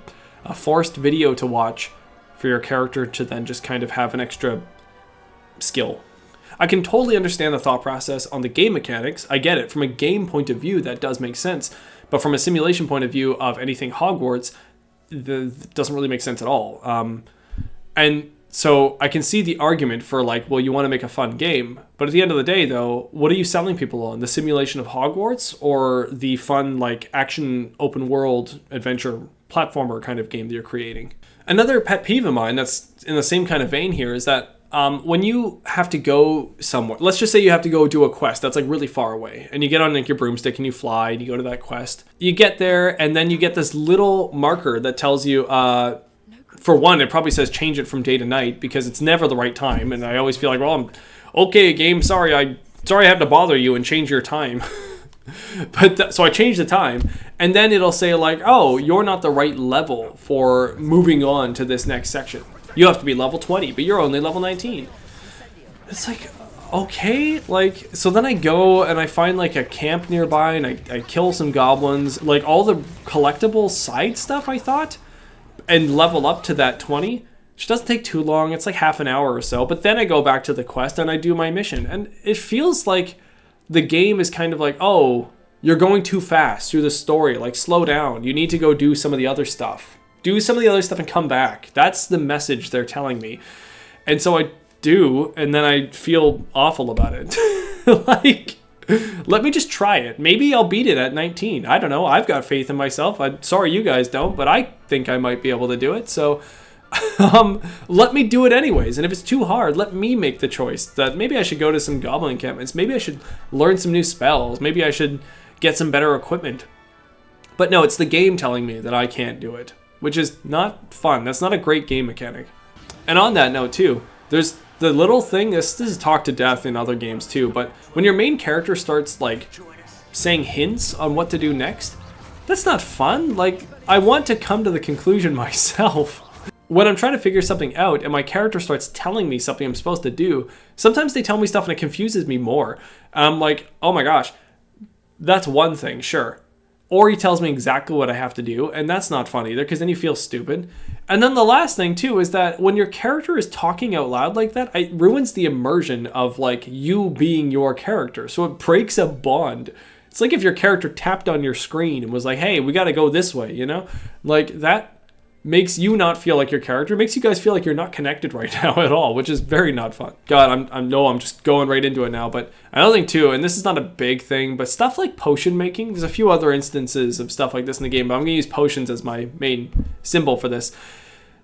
S1: forced video to watch for your character to then just kind of have an extra skill. I can totally understand the thought process on the game mechanics. I get it. From a game point of view, that does make sense. But from a simulation point of view of anything Hogwarts, it doesn't really make sense at all. And so I can see the argument for like, well, you want to make a fun game. But at the end of the day, though, what are you selling people on? The simulation of Hogwarts or the fun, like, action, open world, adventure, platformer kind of game that you're creating? Another pet peeve of mine that's in the same kind of vein here is that when you have to go somewhere, let's just say you have to go do a quest that's like really far away, and you get on like your broomstick and you fly and you go to that quest. You get there and then you get this little marker that tells you, for one, it probably says change it from day to night because it's never the right time. And I always feel like, well, I'm okay, game. Sorry I have to bother you and change your time. But so I change the time, and then it'll say like, oh, you're not the right level for moving on to this next section. You have to be level 20, but you're only level 19. It's like, okay, like, so then I go and I find like a camp nearby and I kill some goblins, like all the collectible side stuff I thought, and level up to that 20, which doesn't take too long. It's like half an hour or so, but then I go back to the quest and I do my mission, and it feels like the game is kind of like, oh, you're going too fast through the story. Like, slow down. You need to go do some of the other stuff. Do some of the other stuff and come back. That's the message they're telling me. And so I do, and then I feel awful about it. Like, let me just try it. Maybe I'll beat it at 19. I don't know. I've got faith in myself. I'm sorry you guys don't, but I think I might be able to do it. So let me do it anyways. And if it's too hard, let me make the choice that maybe I should go to some goblin encampments. Maybe I should learn some new spells. Maybe I should get some better equipment. But no, it's the game telling me that I can't do it, which is not fun. That's not a great game mechanic. And on that note too, there's the little thing, this is talk to death in other games too, but when your main character starts like saying hints on what to do next, that's not fun. Like, I want to come to the conclusion myself. When I'm trying to figure something out and my character starts telling me something I'm supposed to do, sometimes they tell me stuff and it confuses me more. I'm like, oh my gosh, that's one thing, sure. Or he tells me exactly what I have to do, and that's not fun either, because then you feel stupid. And then the last thing too is that when your character is talking out loud like that, it ruins the immersion of like you being your character. So it breaks a bond. It's like if your character tapped on your screen and was like, hey, we got to go this way, you know? Like, that makes you not feel like your character. It makes you guys feel like you're not connected right now at all, which is very not fun. God, I'm just going right into it now. But another thing too, and this is not a big thing, but stuff like potion making, there's a few other instances of stuff like this in the game, but I'm going to use potions as my main symbol for this.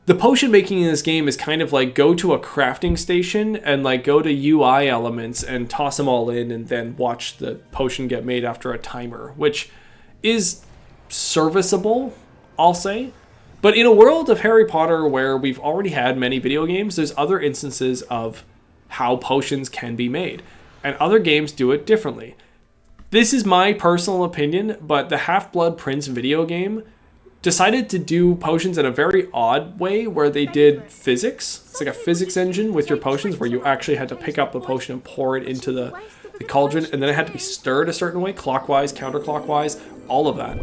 S1: The potion making in this game is kind of like go to a crafting station and like go to UI elements and toss them all in and then watch the potion get made after a timer, which is serviceable, I'll say. But in a world of Harry Potter where we've already had many video games, there's other instances of how potions can be made. And other games do it differently. This is my personal opinion, but the Half-Blood Prince video game decided to do potions in a very odd way where they did physics. It's like a physics engine with your potions where you actually had to pick up the potion and pour it into the cauldron, and then it had to be stirred a certain way, clockwise, counterclockwise, all of that.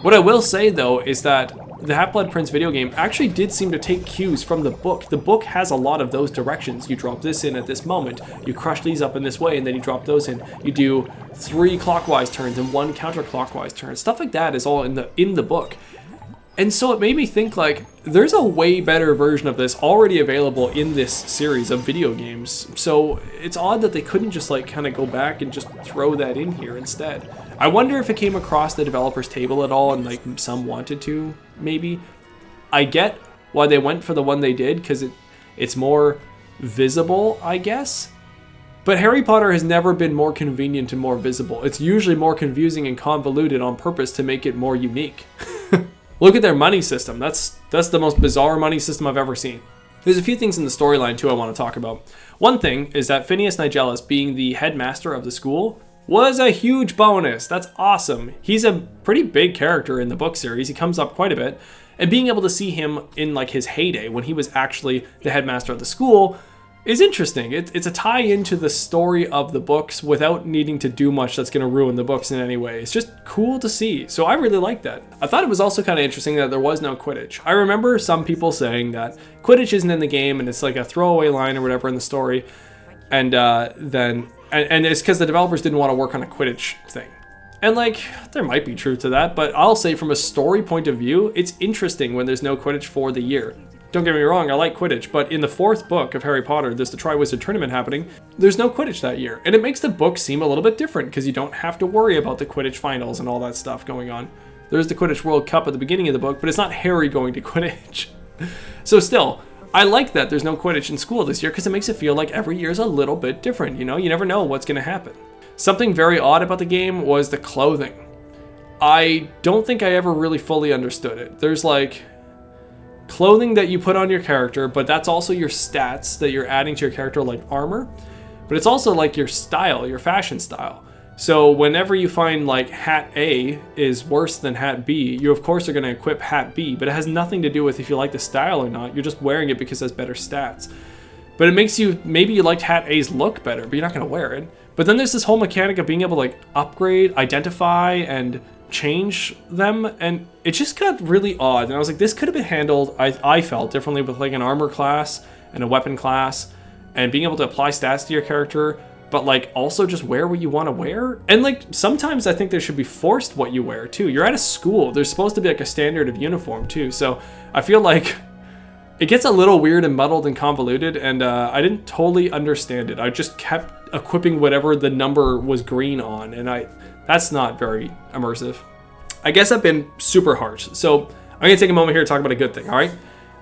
S1: What I will say though is that the Half-Blood Prince video game actually did seem to take cues from the book. The book has a lot of those directions. You drop this in at this moment, you crush these up in this way, and then you drop those in. You do 3 clockwise turns and 1 counterclockwise turn. Stuff like that is all in the book. And so it made me think like, there's a way better version of this already available in this series of video games. So it's odd that they couldn't just like kind of go back and just throw that in here instead. I wonder if it came across the developer's table at all and like some wanted to, maybe. I get why they went for the one they did because it's more visible, I guess. But Harry Potter has never been more convenient and more visible. It's usually more confusing and convoluted on purpose to make it more unique. Look at their money system. That's the most bizarre money system I've ever seen. There's a few things in the storyline too I want to talk about. One thing is that Phineas Nigellus being the headmaster of the school was a huge bonus. That's awesome. He's a pretty big character in the book series. He comes up quite a bit. And being able to see him in like his heyday when he was actually the headmaster of the school is interesting. It's a tie into the story of the books without needing to do much that's going to ruin the books in any way. It's just cool to see. So I really like that. I thought it was also kind of interesting that there was no Quidditch. I remember some people saying that Quidditch isn't in the game and it's like a throwaway line or whatever in the story. And and it's because the developers didn't want to work on a Quidditch thing. And like, there might be truth to that, but I'll say from a story point of view, it's interesting when there's no Quidditch for the year. Don't get me wrong, I like Quidditch, but in the 4th book of Harry Potter, there's the Triwizard Tournament happening, there's no Quidditch that year. And it makes the book seem a little bit different because you don't have to worry about the Quidditch finals and all that stuff going on. There's the Quidditch World Cup at the beginning of the book, but it's not Harry going to Quidditch. So still, I like that there's no Quidditch in school this year because it makes it feel like every year is a little bit different, you know? You never know what's going to happen. Something very odd about the game was the clothing. I don't think I ever really fully understood it. There's like clothing that you put on your character, but that's also your stats that you're adding to your character, like armor. But it's also like your style, your fashion style. So whenever you find like hat A is worse than hat B, you of course are going to equip hat B, but it has nothing to do with if you like the style or not. You're just wearing it because it has better stats. But it makes you, maybe you liked hat A's look better, but you're not going to wear it. But then there's this whole mechanic of being able to like upgrade, identify, and change them, and it just got really odd. And I was like, this could have been handled, I felt, differently with like an armor class and a weapon class, and being able to apply stats to your character, but like also just wear what you want to wear. And like sometimes I think there should be forced what you wear too. You're at a school, there's supposed to be like a standard of uniform too. So I feel like it gets a little weird and muddled and convoluted, and I didn't totally understand it. I just kept equipping whatever the number was green on, and that's not very immersive. I guess I've been super harsh. So I'm gonna take a moment here to talk about a good thing, all right?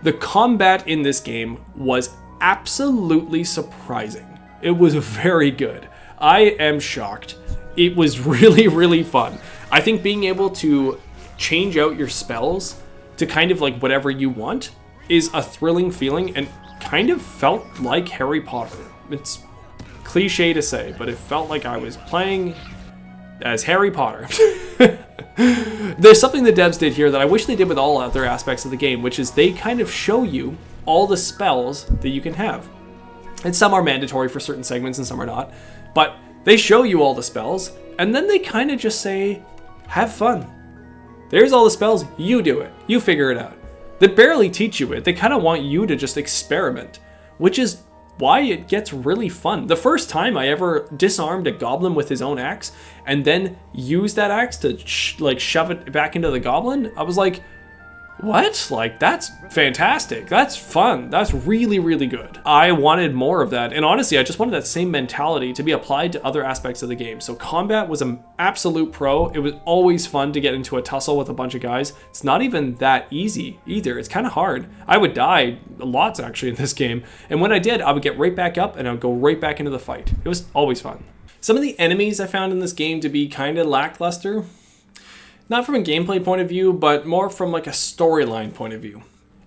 S1: The combat in this game was absolutely surprising. It was very good. I am shocked. It was really, really fun. I think being able to change out your spells to kind of like whatever you want is a thrilling feeling and kind of felt like Harry Potter. It's cliche to say, but it felt like I was playing as Harry Potter. There's something the devs did here that I wish they did with all other aspects of the game, which is they kind of show you all the spells that you can have. And some are mandatory for certain segments and some are not. But they show you all the spells, and then they kind of just say, have fun. There's all the spells, you do it. You figure it out. They barely teach you it. They kind of want you to just experiment, which is why it gets really fun. The first time I ever disarmed a goblin with his own axe and then used that axe to shove it back into the goblin, I was like, what? Like, that's fantastic. That's fun. That's really, really good. I wanted more of that. And honestly, I just wanted that same mentality to be applied to other aspects of the game. So combat was an absolute pro. It was always fun to get into a tussle with a bunch of guys. It's not even that easy either. It's kind of hard. I would die lots actually in this game. And when I did, I would get right back up and I would go right back into the fight. It was always fun. Some of the enemies I found in this game to be kind of lackluster. Not from a gameplay point of view, but more from like a storyline point of view.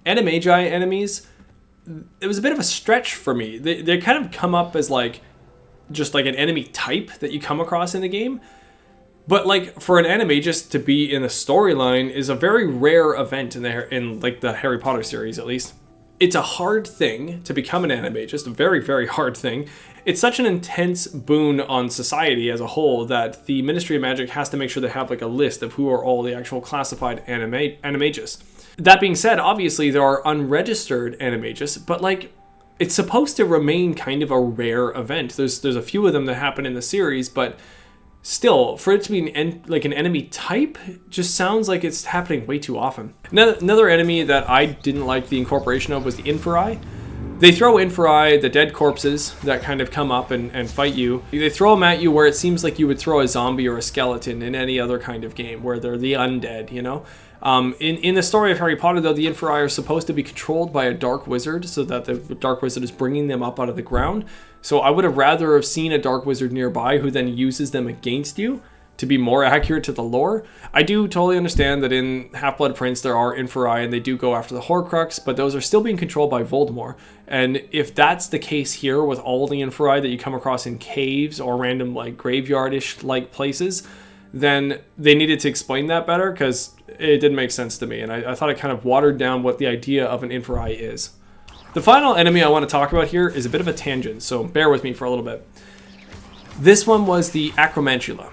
S1: Animagi enemies, it was a bit of a stretch for me. They kind of come up as like, just like an enemy type that you come across in the game. But like for an enemy just to be in a storyline is a very rare event in like the Harry Potter series at least. It's a hard thing to become an anime, just a very, very hard thing. It's such an intense boon on society as a whole that the Ministry of Magic has to make sure they have like a list of who are all the actual classified animagus. That being said, obviously there are unregistered animagus, but like it's supposed to remain kind of a rare event. There's a few of them that happen in the series, but still, for it to be an enemy type just sounds like it's happening way too often. Another enemy that I didn't like the incorporation of was the Inferi. They throw Inferi, the dead corpses that kind of come up and fight you. They throw them at you where it seems like you would throw a zombie or a skeleton in any other kind of game where they're the undead, you know? In the story of Harry Potter, though, the Inferi are supposed to be controlled by a dark wizard so that the dark wizard is bringing them up out of the ground. So I would have rather have seen a dark wizard nearby who then uses them against you to be more accurate to the lore. I do totally understand that in Half-Blood Prince there are Inferi and they do go after the Horcrux, but those are still being controlled by Voldemort. And if that's the case here with all the Inferi that you come across in caves or random like graveyard-ish like places, then they needed to explain that better because it didn't make sense to me. And I thought it kind of watered down what the idea of an Inferi is. The final enemy I want to talk about here is a bit of a tangent, so bear with me for a little bit. This one was the Acromantula.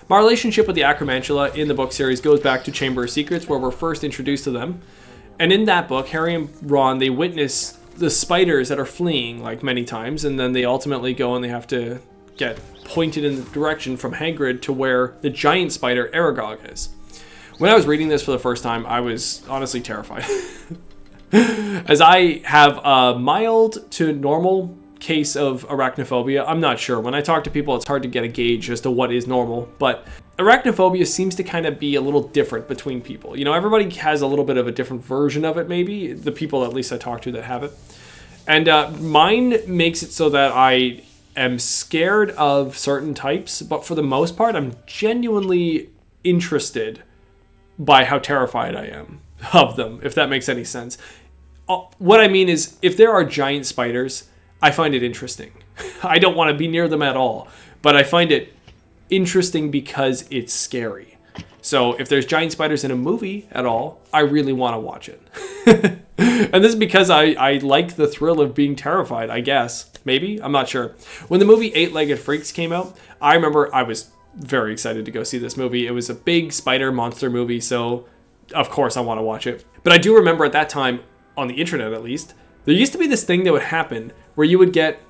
S1: My relationship with the Acromantula in the book series goes back to Chamber of Secrets, where we're first introduced to them. And in that book, Harry and Ron, they witness the spiders that are fleeing like many times, and then they ultimately go and they have to get pointed in the direction from Hagrid to where the giant spider Aragog is. When I was reading this for the first time, I was honestly terrified. As I have a mild to normal case of arachnophobia. I'm not sure. When I talk to people, it's hard to get a gauge as to what is normal, but arachnophobia seems to kind of be a little different between people. You know, everybody has a little bit of a different version of it, maybe, the people at least I talk to that have it. And mine makes it so that I am scared of certain types, but for the most part, I'm genuinely interested by how terrified I am of them, if that makes any sense. What I mean is, if there are giant spiders, I find it interesting. I don't want to be near them at all, but I find it interesting because it's scary. So if there's giant spiders in a movie at all, I really want to watch it. And this is because I like the thrill of being terrified, I guess. Maybe? I'm not sure. When the movie Eight-Legged Freaks came out, I remember I was very excited to go see this movie. It was a big spider monster movie, so of course I want to watch it. But I do remember at that time, on the internet at least, there used to be this thing that would happen where you would get,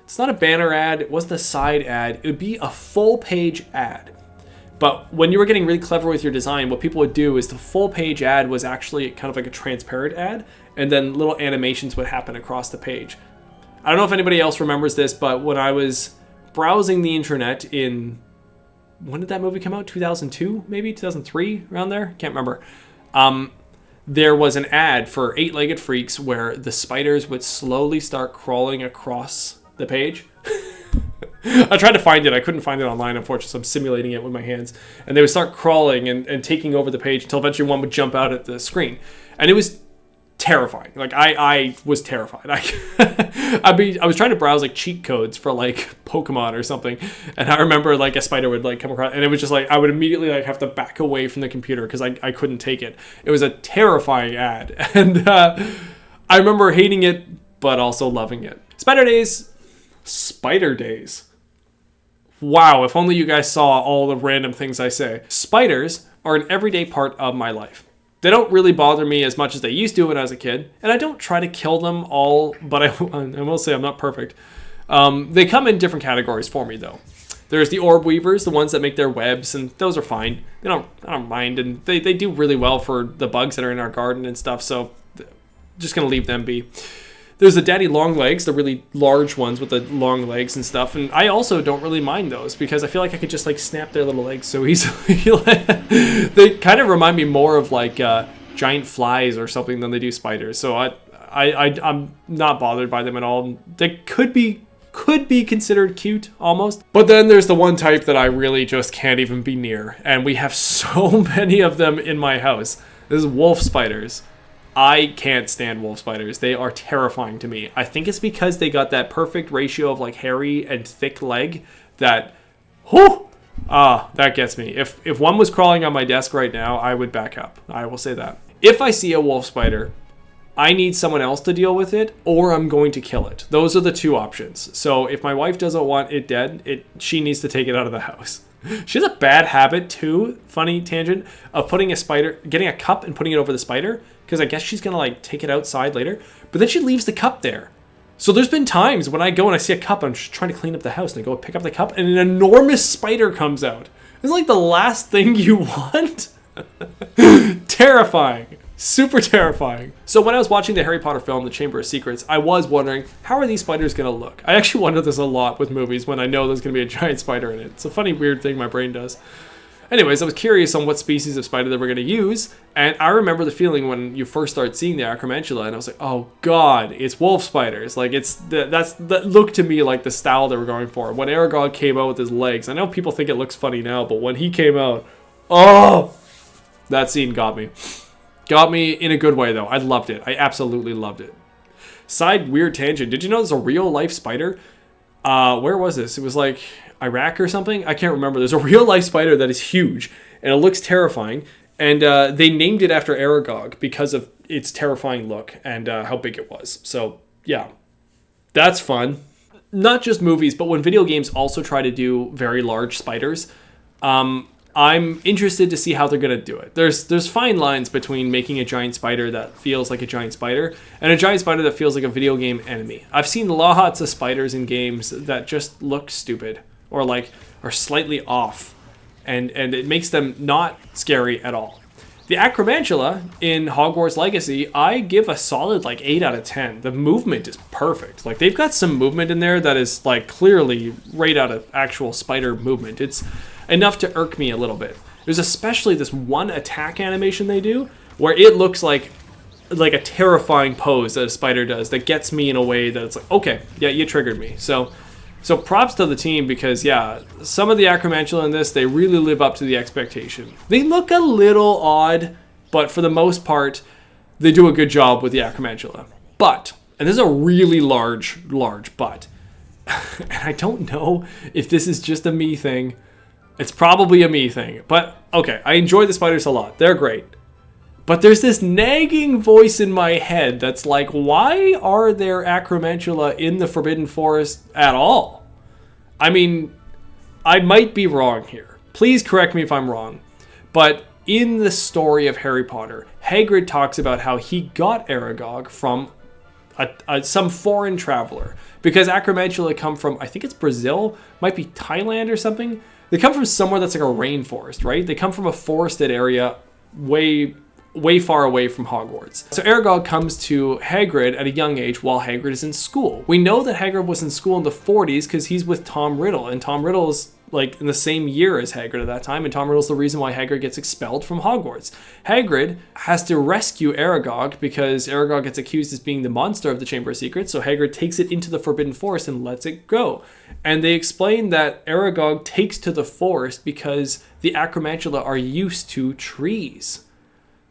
S1: it's not a banner ad, it wasn't a side ad, it would be a full page ad. But when you were getting really clever with your design, what people would do is the full page ad was actually kind of like a transparent ad, and then little animations would happen across the page. I don't know if anybody else remembers this, but when I was browsing the internet in, when did that movie come out? 2002, maybe? 2003, around there? Can't remember. there was an ad for Eight-Legged Freaks where the spiders would slowly start crawling across the page. I tried to find it. I couldn't find it online, unfortunately, so I'm simulating it with my hands. And they would start crawling and taking over the page until eventually one would jump out at the screen. And it was terrifying. Like, I was terrified. I was trying to browse, like, cheat codes for, like, Pokemon or something. And I remember, like, a spider would, like, come across. And it was just, like, I would immediately, like, have to back away from the computer because I couldn't take it. It was a terrifying ad. And I remember hating it, but also loving it. Spider Days. Wow, if only you guys saw all the random things I say. Spiders are an everyday part of my life. They don't really bother me as much as they used to when I was a kid, and I don't try to kill them all, but I will say I'm not perfect. They come in different categories for me, though. There's the orb weavers, the ones that make their webs, and those are fine. I don't mind, and they do really well for the bugs that are in our garden and stuff, so just going to leave them be. There's the daddy long legs, the really large ones with the long legs and stuff. And I also don't really mind those because I feel like I could just like snap their little legs so easily. They kind of remind me more of like giant flies or something than they do spiders. So I'm not bothered by them at all. They could be considered cute almost. But then there's the one type that I really just can't even be near. And we have so many of them in my house. This is wolf spiders. I can't stand wolf spiders. They are terrifying to me. I think it's because they got that perfect ratio of like hairy and thick leg that, that gets me. If one was crawling on my desk right now, I would back up. I will say that. If I see a wolf spider, I need someone else to deal with it, or I'm going to kill it. Those are the two options. So if my wife doesn't want it dead, she needs to take it out of the house. She has a bad habit too, funny tangent, of getting a cup and putting it over the spider, because I guess she's going to like take it outside later, but then she leaves the cup there. So there's been times when I go and I see a cup, I'm just trying to clean up the house, and I go pick up the cup, and an enormous spider comes out. It's like the last thing you want. Terrifying. Super terrifying. So when I was watching the Harry Potter film, The Chamber of Secrets, I was wondering, how are these spiders going to look? I actually wonder this a lot with movies when I know there's going to be a giant spider in it. It's a funny, weird thing my brain does. Anyways, I was curious on what species of spider they were going to use, and I remember the feeling when you first start seeing the Acromantula, and I was like, oh god, it's wolf spiders. Like, that looked to me like the style they were going for. When Aragog came out with his legs, I know people think it looks funny now, but when he came out, that scene got me. Got me in a good way, though. I loved it. I absolutely loved it. Side weird tangent. Did you know there's a real-life spider? Where was this? It was like Iraq or something? I can't remember. There's a real-life spider that is huge, and it looks terrifying. And they named it after Aragog because of its terrifying look and how big it was. So, yeah. That's fun. Not just movies, but when video games also try to do very large spiders, I'm interested to see how they're going to do it. There's fine lines between making a giant spider that feels like a giant spider and a giant spider that feels like a video game enemy. I've seen lots of spiders in games that just look stupid or like are slightly off, and it makes them not scary at all. The Acromantula in Hogwarts Legacy, I give a solid like 8 out of 10. The movement is perfect. Like, they've got some movement in there that is like clearly right out of actual spider movement. It's enough to irk me a little bit. There's especially this one attack animation they do where it looks like a terrifying pose that a spider does that gets me in a way that it's like, okay, yeah, you triggered me. So props to the team because, yeah, some of the Acromantula in this, they really live up to the expectation. They look a little odd, but for the most part, they do a good job with the Acromantula. But, and this is a really large but, and I don't know if this is just a me thing. It's probably a me thing, but okay, I enjoy the spiders a lot. They're great. But there's this nagging voice in my head that's like, why are there Acromantula in the Forbidden Forest at all? I mean, I might be wrong here. Please correct me if I'm wrong. But in the story of Harry Potter, Hagrid talks about how he got Aragog from some foreign traveler. Because Acromantula come from, I think it's Brazil, might be Thailand or something. They come from somewhere that's like a rainforest, right? They come from a forested area way far away from Hogwarts. So Aragog comes to Hagrid at a young age while Hagrid is in school. We know that Hagrid was in school in the 40s because he's with Tom Riddle, and Tom Riddle is like in the same year as Hagrid at that time, and Tom Riddle's the reason why Hagrid gets expelled from Hogwarts. Hagrid has to rescue Aragog because Aragog gets accused as being the monster of the Chamber of Secrets, so Hagrid takes it into the Forbidden Forest and lets it go. And they explain that Aragog takes to the forest because the Acromantula are used to trees.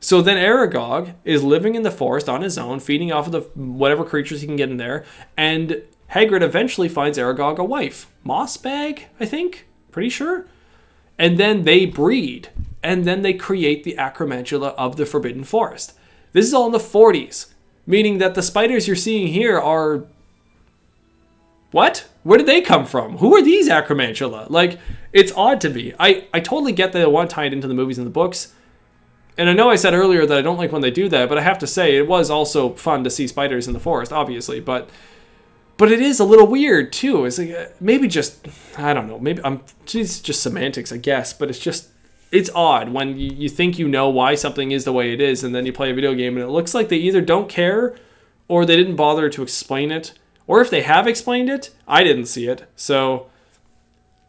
S1: So then Aragog is living in the forest on his own, feeding off of the whatever creatures he can get in there, and Hagrid eventually finds Aragog a wife. Mossbag, I think? Pretty sure? And then they breed, and then they create the Acromantula of the Forbidden Forest. This is all in the 40s, meaning that the spiders you're seeing here are... What? Where did they come from? Who are these Acromantula? Like, it's odd to me. I totally get that they want to tie it into the movies and the books. And I know I said earlier that I don't like when they do that, but I have to say it was also fun to see spiders in the forest, obviously. But it is a little weird, too. It's like, maybe just, I don't know, maybe it's just semantics, I guess. But it's odd when you think you know why something is the way it is, and then you play a video game and it looks like they either don't care or they didn't bother to explain it. Or if they have explained it, I didn't see it. So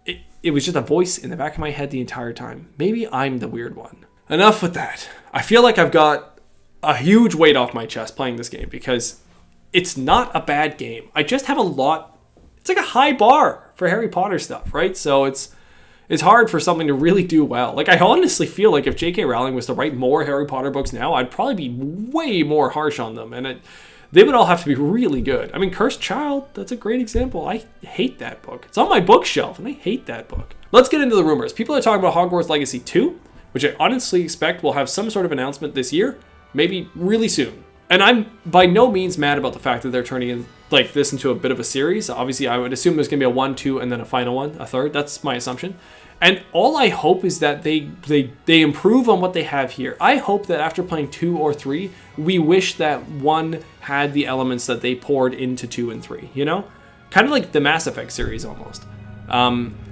S1: it was just a voice in the back of my head the entire time. Maybe I'm the weird one. Enough with that. I feel like I've got a huge weight off my chest playing this game because it's not a bad game. I just have it's like a high bar for Harry Potter stuff, right? So it's hard for something to really do well. Like, I honestly feel like if J.K. Rowling was to write more Harry Potter books now, I'd probably be way more harsh on them. And they would all have to be really good. I mean, Cursed Child, that's a great example. I hate that book. It's on my bookshelf, and I hate that book. Let's get into the rumors. People are talking about Hogwarts Legacy 2, which I honestly expect will have some sort of announcement this year, maybe really soon. And I'm by no means mad about the fact that they're turning this into a bit of a series. Obviously, I would assume there's going to be a 1, 2, and then a final one, a third. That's my assumption. And all I hope is that they improve on what they have here. I hope that after playing 2 or 3, we wish that 1 had the elements that they poured into 2 and 3, you know? Kind of like the Mass Effect series almost.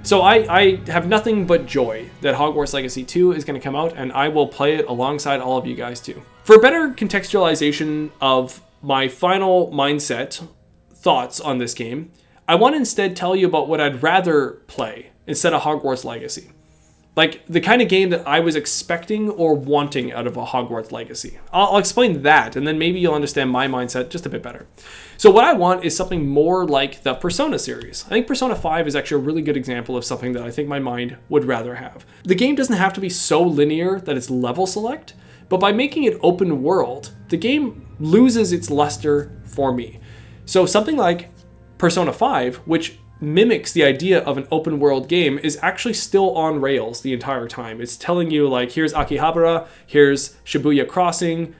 S1: So I have nothing but joy that Hogwarts Legacy 2 is going to come out, and I will play it alongside all of you guys too. For better contextualization of my final mindset, thoughts on this game, I want to instead tell you about what I'd rather play instead of Hogwarts Legacy. Like, the kind of game that I was expecting or wanting out of a Hogwarts Legacy. I'll explain that, and then maybe you'll understand my mindset just a bit better. So what I want is something more like the Persona series. I think Persona 5 is actually a really good example of something that I think my mind would rather have. The game doesn't have to be so linear that it's level select, but by making it open world, the game loses its luster for me. So something like Persona 5, which mimics the idea of an open world game, is actually still on rails the entire time. It's telling you, like, here's Akihabara, here's Shibuya Crossing,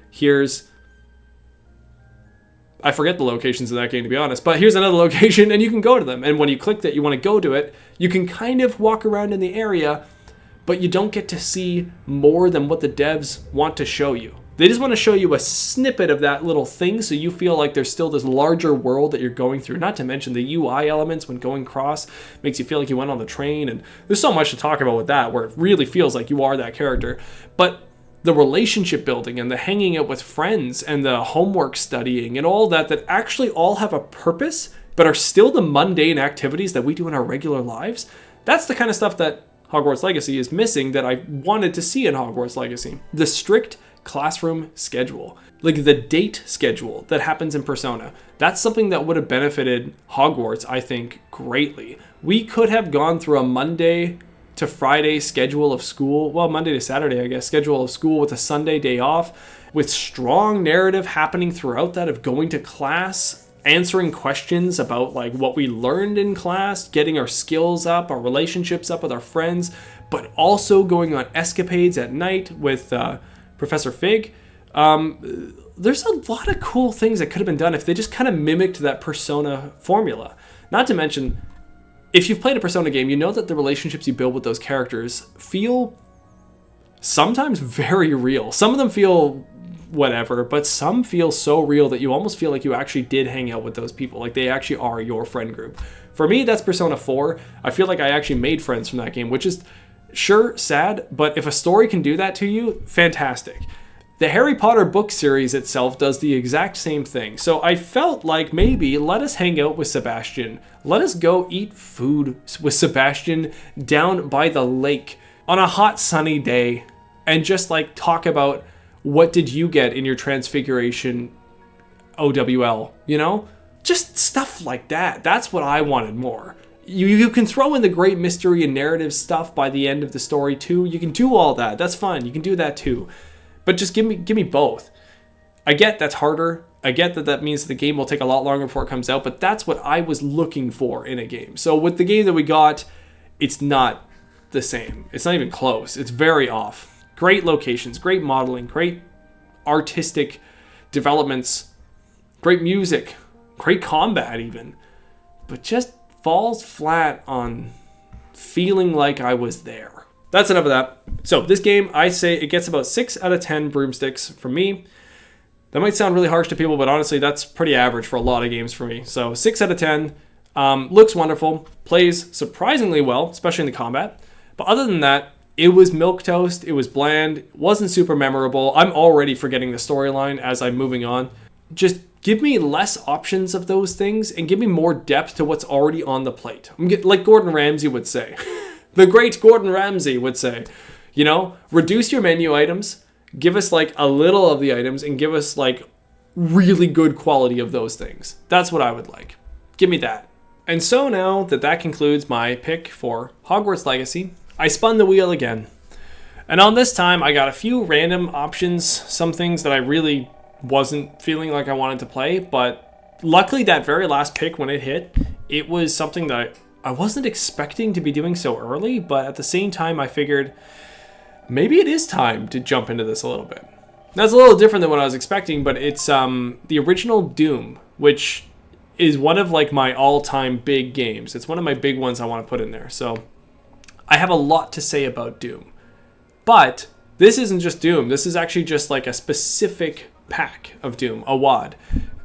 S1: I forget the locations of that game, to be honest, but here's another location and you can go to them. And when you click that you want to go to it, you can kind of walk around in the area, but you don't get to see more than what the devs want to show you. They just want to show you a snippet of that little thing so you feel like there's still this larger world that you're going through. Not to mention the UI elements when going across makes you feel like you went on the train. And there's so much to talk about with that, where it really feels like you are that character. But the relationship building and the hanging out with friends and the homework studying and all that actually all have a purpose, but are still the mundane activities that we do in our regular lives. That's the kind of stuff that Hogwarts Legacy is missing that I wanted to see in Hogwarts Legacy. The strict classroom schedule, like the date schedule that happens in Persona, that's something that would have benefited Hogwarts, I think, greatly. We could have gone through a Monday to Friday schedule of school, well, Monday to Saturday, I guess, schedule of school with a Sunday day off, with strong narrative happening throughout that of going to class, answering questions about like what we learned in class, getting our skills up, our relationships up with our friends, but also going on escapades at night with Professor Fig. There's a lot of cool things that could have been done if they just kind of mimicked that Persona formula. Not to mention, if you've played a Persona game, you know that the relationships you build with those characters feel sometimes very real. Some of them feel whatever, but some feel so real that you almost feel like you actually did hang out with those people. Like they actually are your friend group. For me, that's Persona 4. I feel like I actually made friends from that game, which is sure sad, but if a story can do that to you, fantastic. The Harry Potter book series itself does the exact same thing. So I felt like maybe let us hang out with Sebastian. Let us go eat food with Sebastian down by the lake on a hot sunny day and just like talk about what did you get in your Transfiguration OWL, you know? Just stuff like that. That's what I wanted more. You can throw in the great mystery and narrative stuff by the end of the story too. You can do all that. That's fine. You can do that too. But just give me both. I get that's harder. I get that means the game will take a lot longer before it comes out, but that's what I was looking for in a game. So with the game that we got, it's not the same. It's not even close. It's very off. Great locations, great modeling, great artistic developments, great music, great combat even, but just falls flat on feeling like I was there. That's enough of that. So this game, I say it gets about 6 out of 10 broomsticks from me. That might sound really harsh to people, but honestly, that's pretty average for a lot of games for me. So 6 out of 10. Looks wonderful. Plays surprisingly well, especially in the combat. But other than that, it was milquetoast. It was bland. It wasn't super memorable. I'm already forgetting the storyline as I'm moving on. Just give me less options of those things and give me more depth to what's already on the plate. Like Gordon Ramsay would say. The great Gordon Ramsay would say, you know, reduce your menu items, give us like a little of the items, and give us like really good quality of those things. That's what I would like. Give me that. And so now that concludes my pick for Hogwarts Legacy, I spun the wheel again. And on this time, I got a few random options, some things that I really wasn't feeling like I wanted to play, but luckily that very last pick when it hit, it was something that I wasn't expecting to be doing so early, but at the same time I figured maybe it is time to jump into this a little bit. That's a little different than what I was expecting, but it's the original Doom, which is one of like my all-time big games. It's one of my big ones I want to put in there. So I have a lot to say about Doom. But this isn't just Doom. This is actually just like a specific pack of Doom, a WAD.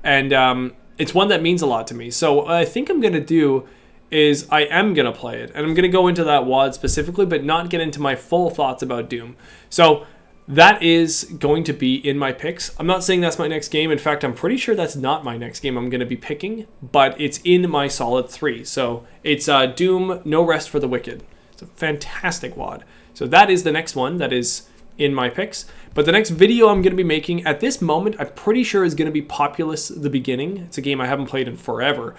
S1: And it's one that means a lot to me. So what I think I'm going to do is I am going to play it. And I'm going to go into that WAD specifically, but not get into my full thoughts about Doom. So that is going to be in my picks. I'm not saying that's my next game. In fact, I'm pretty sure that's not my next game I'm going to be picking, but it's in my solid 3. So it's Doom, No Rest for the Wicked. It's a fantastic WAD. So that is the next one that is in my picks. But the next video I'm going to be making at this moment, I'm pretty sure is going to be Populous the Beginning. It's a game I haven't played in forever.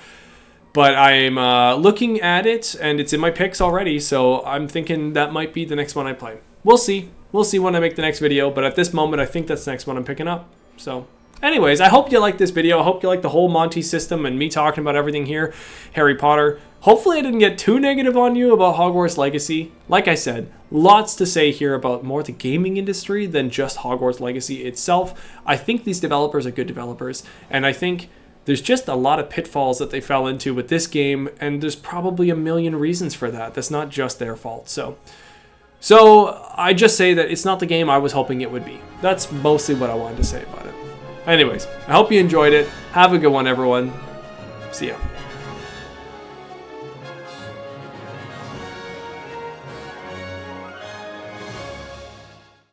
S1: But I'm looking at it, and it's in my picks already, so I'm thinking that might be the next one I play. We'll see. We'll see when I make the next video, but at this moment, I think that's the next one I'm picking up. So, anyways, I hope you like this video. I hope you like the whole Monty system and me talking about everything here, Harry Potter. Hopefully I didn't get too negative on you about Hogwarts Legacy. Like I said, lots to say here about more the gaming industry than just Hogwarts Legacy itself. I think these developers are good developers, and I think there's just a lot of pitfalls that they fell into with this game, and there's probably a million reasons for that. That's not just their fault. So I just say that it's not the game I was hoping it would be. That's mostly what I wanted to say about it. Anyways, I hope you enjoyed it. Have a good one, everyone. See ya.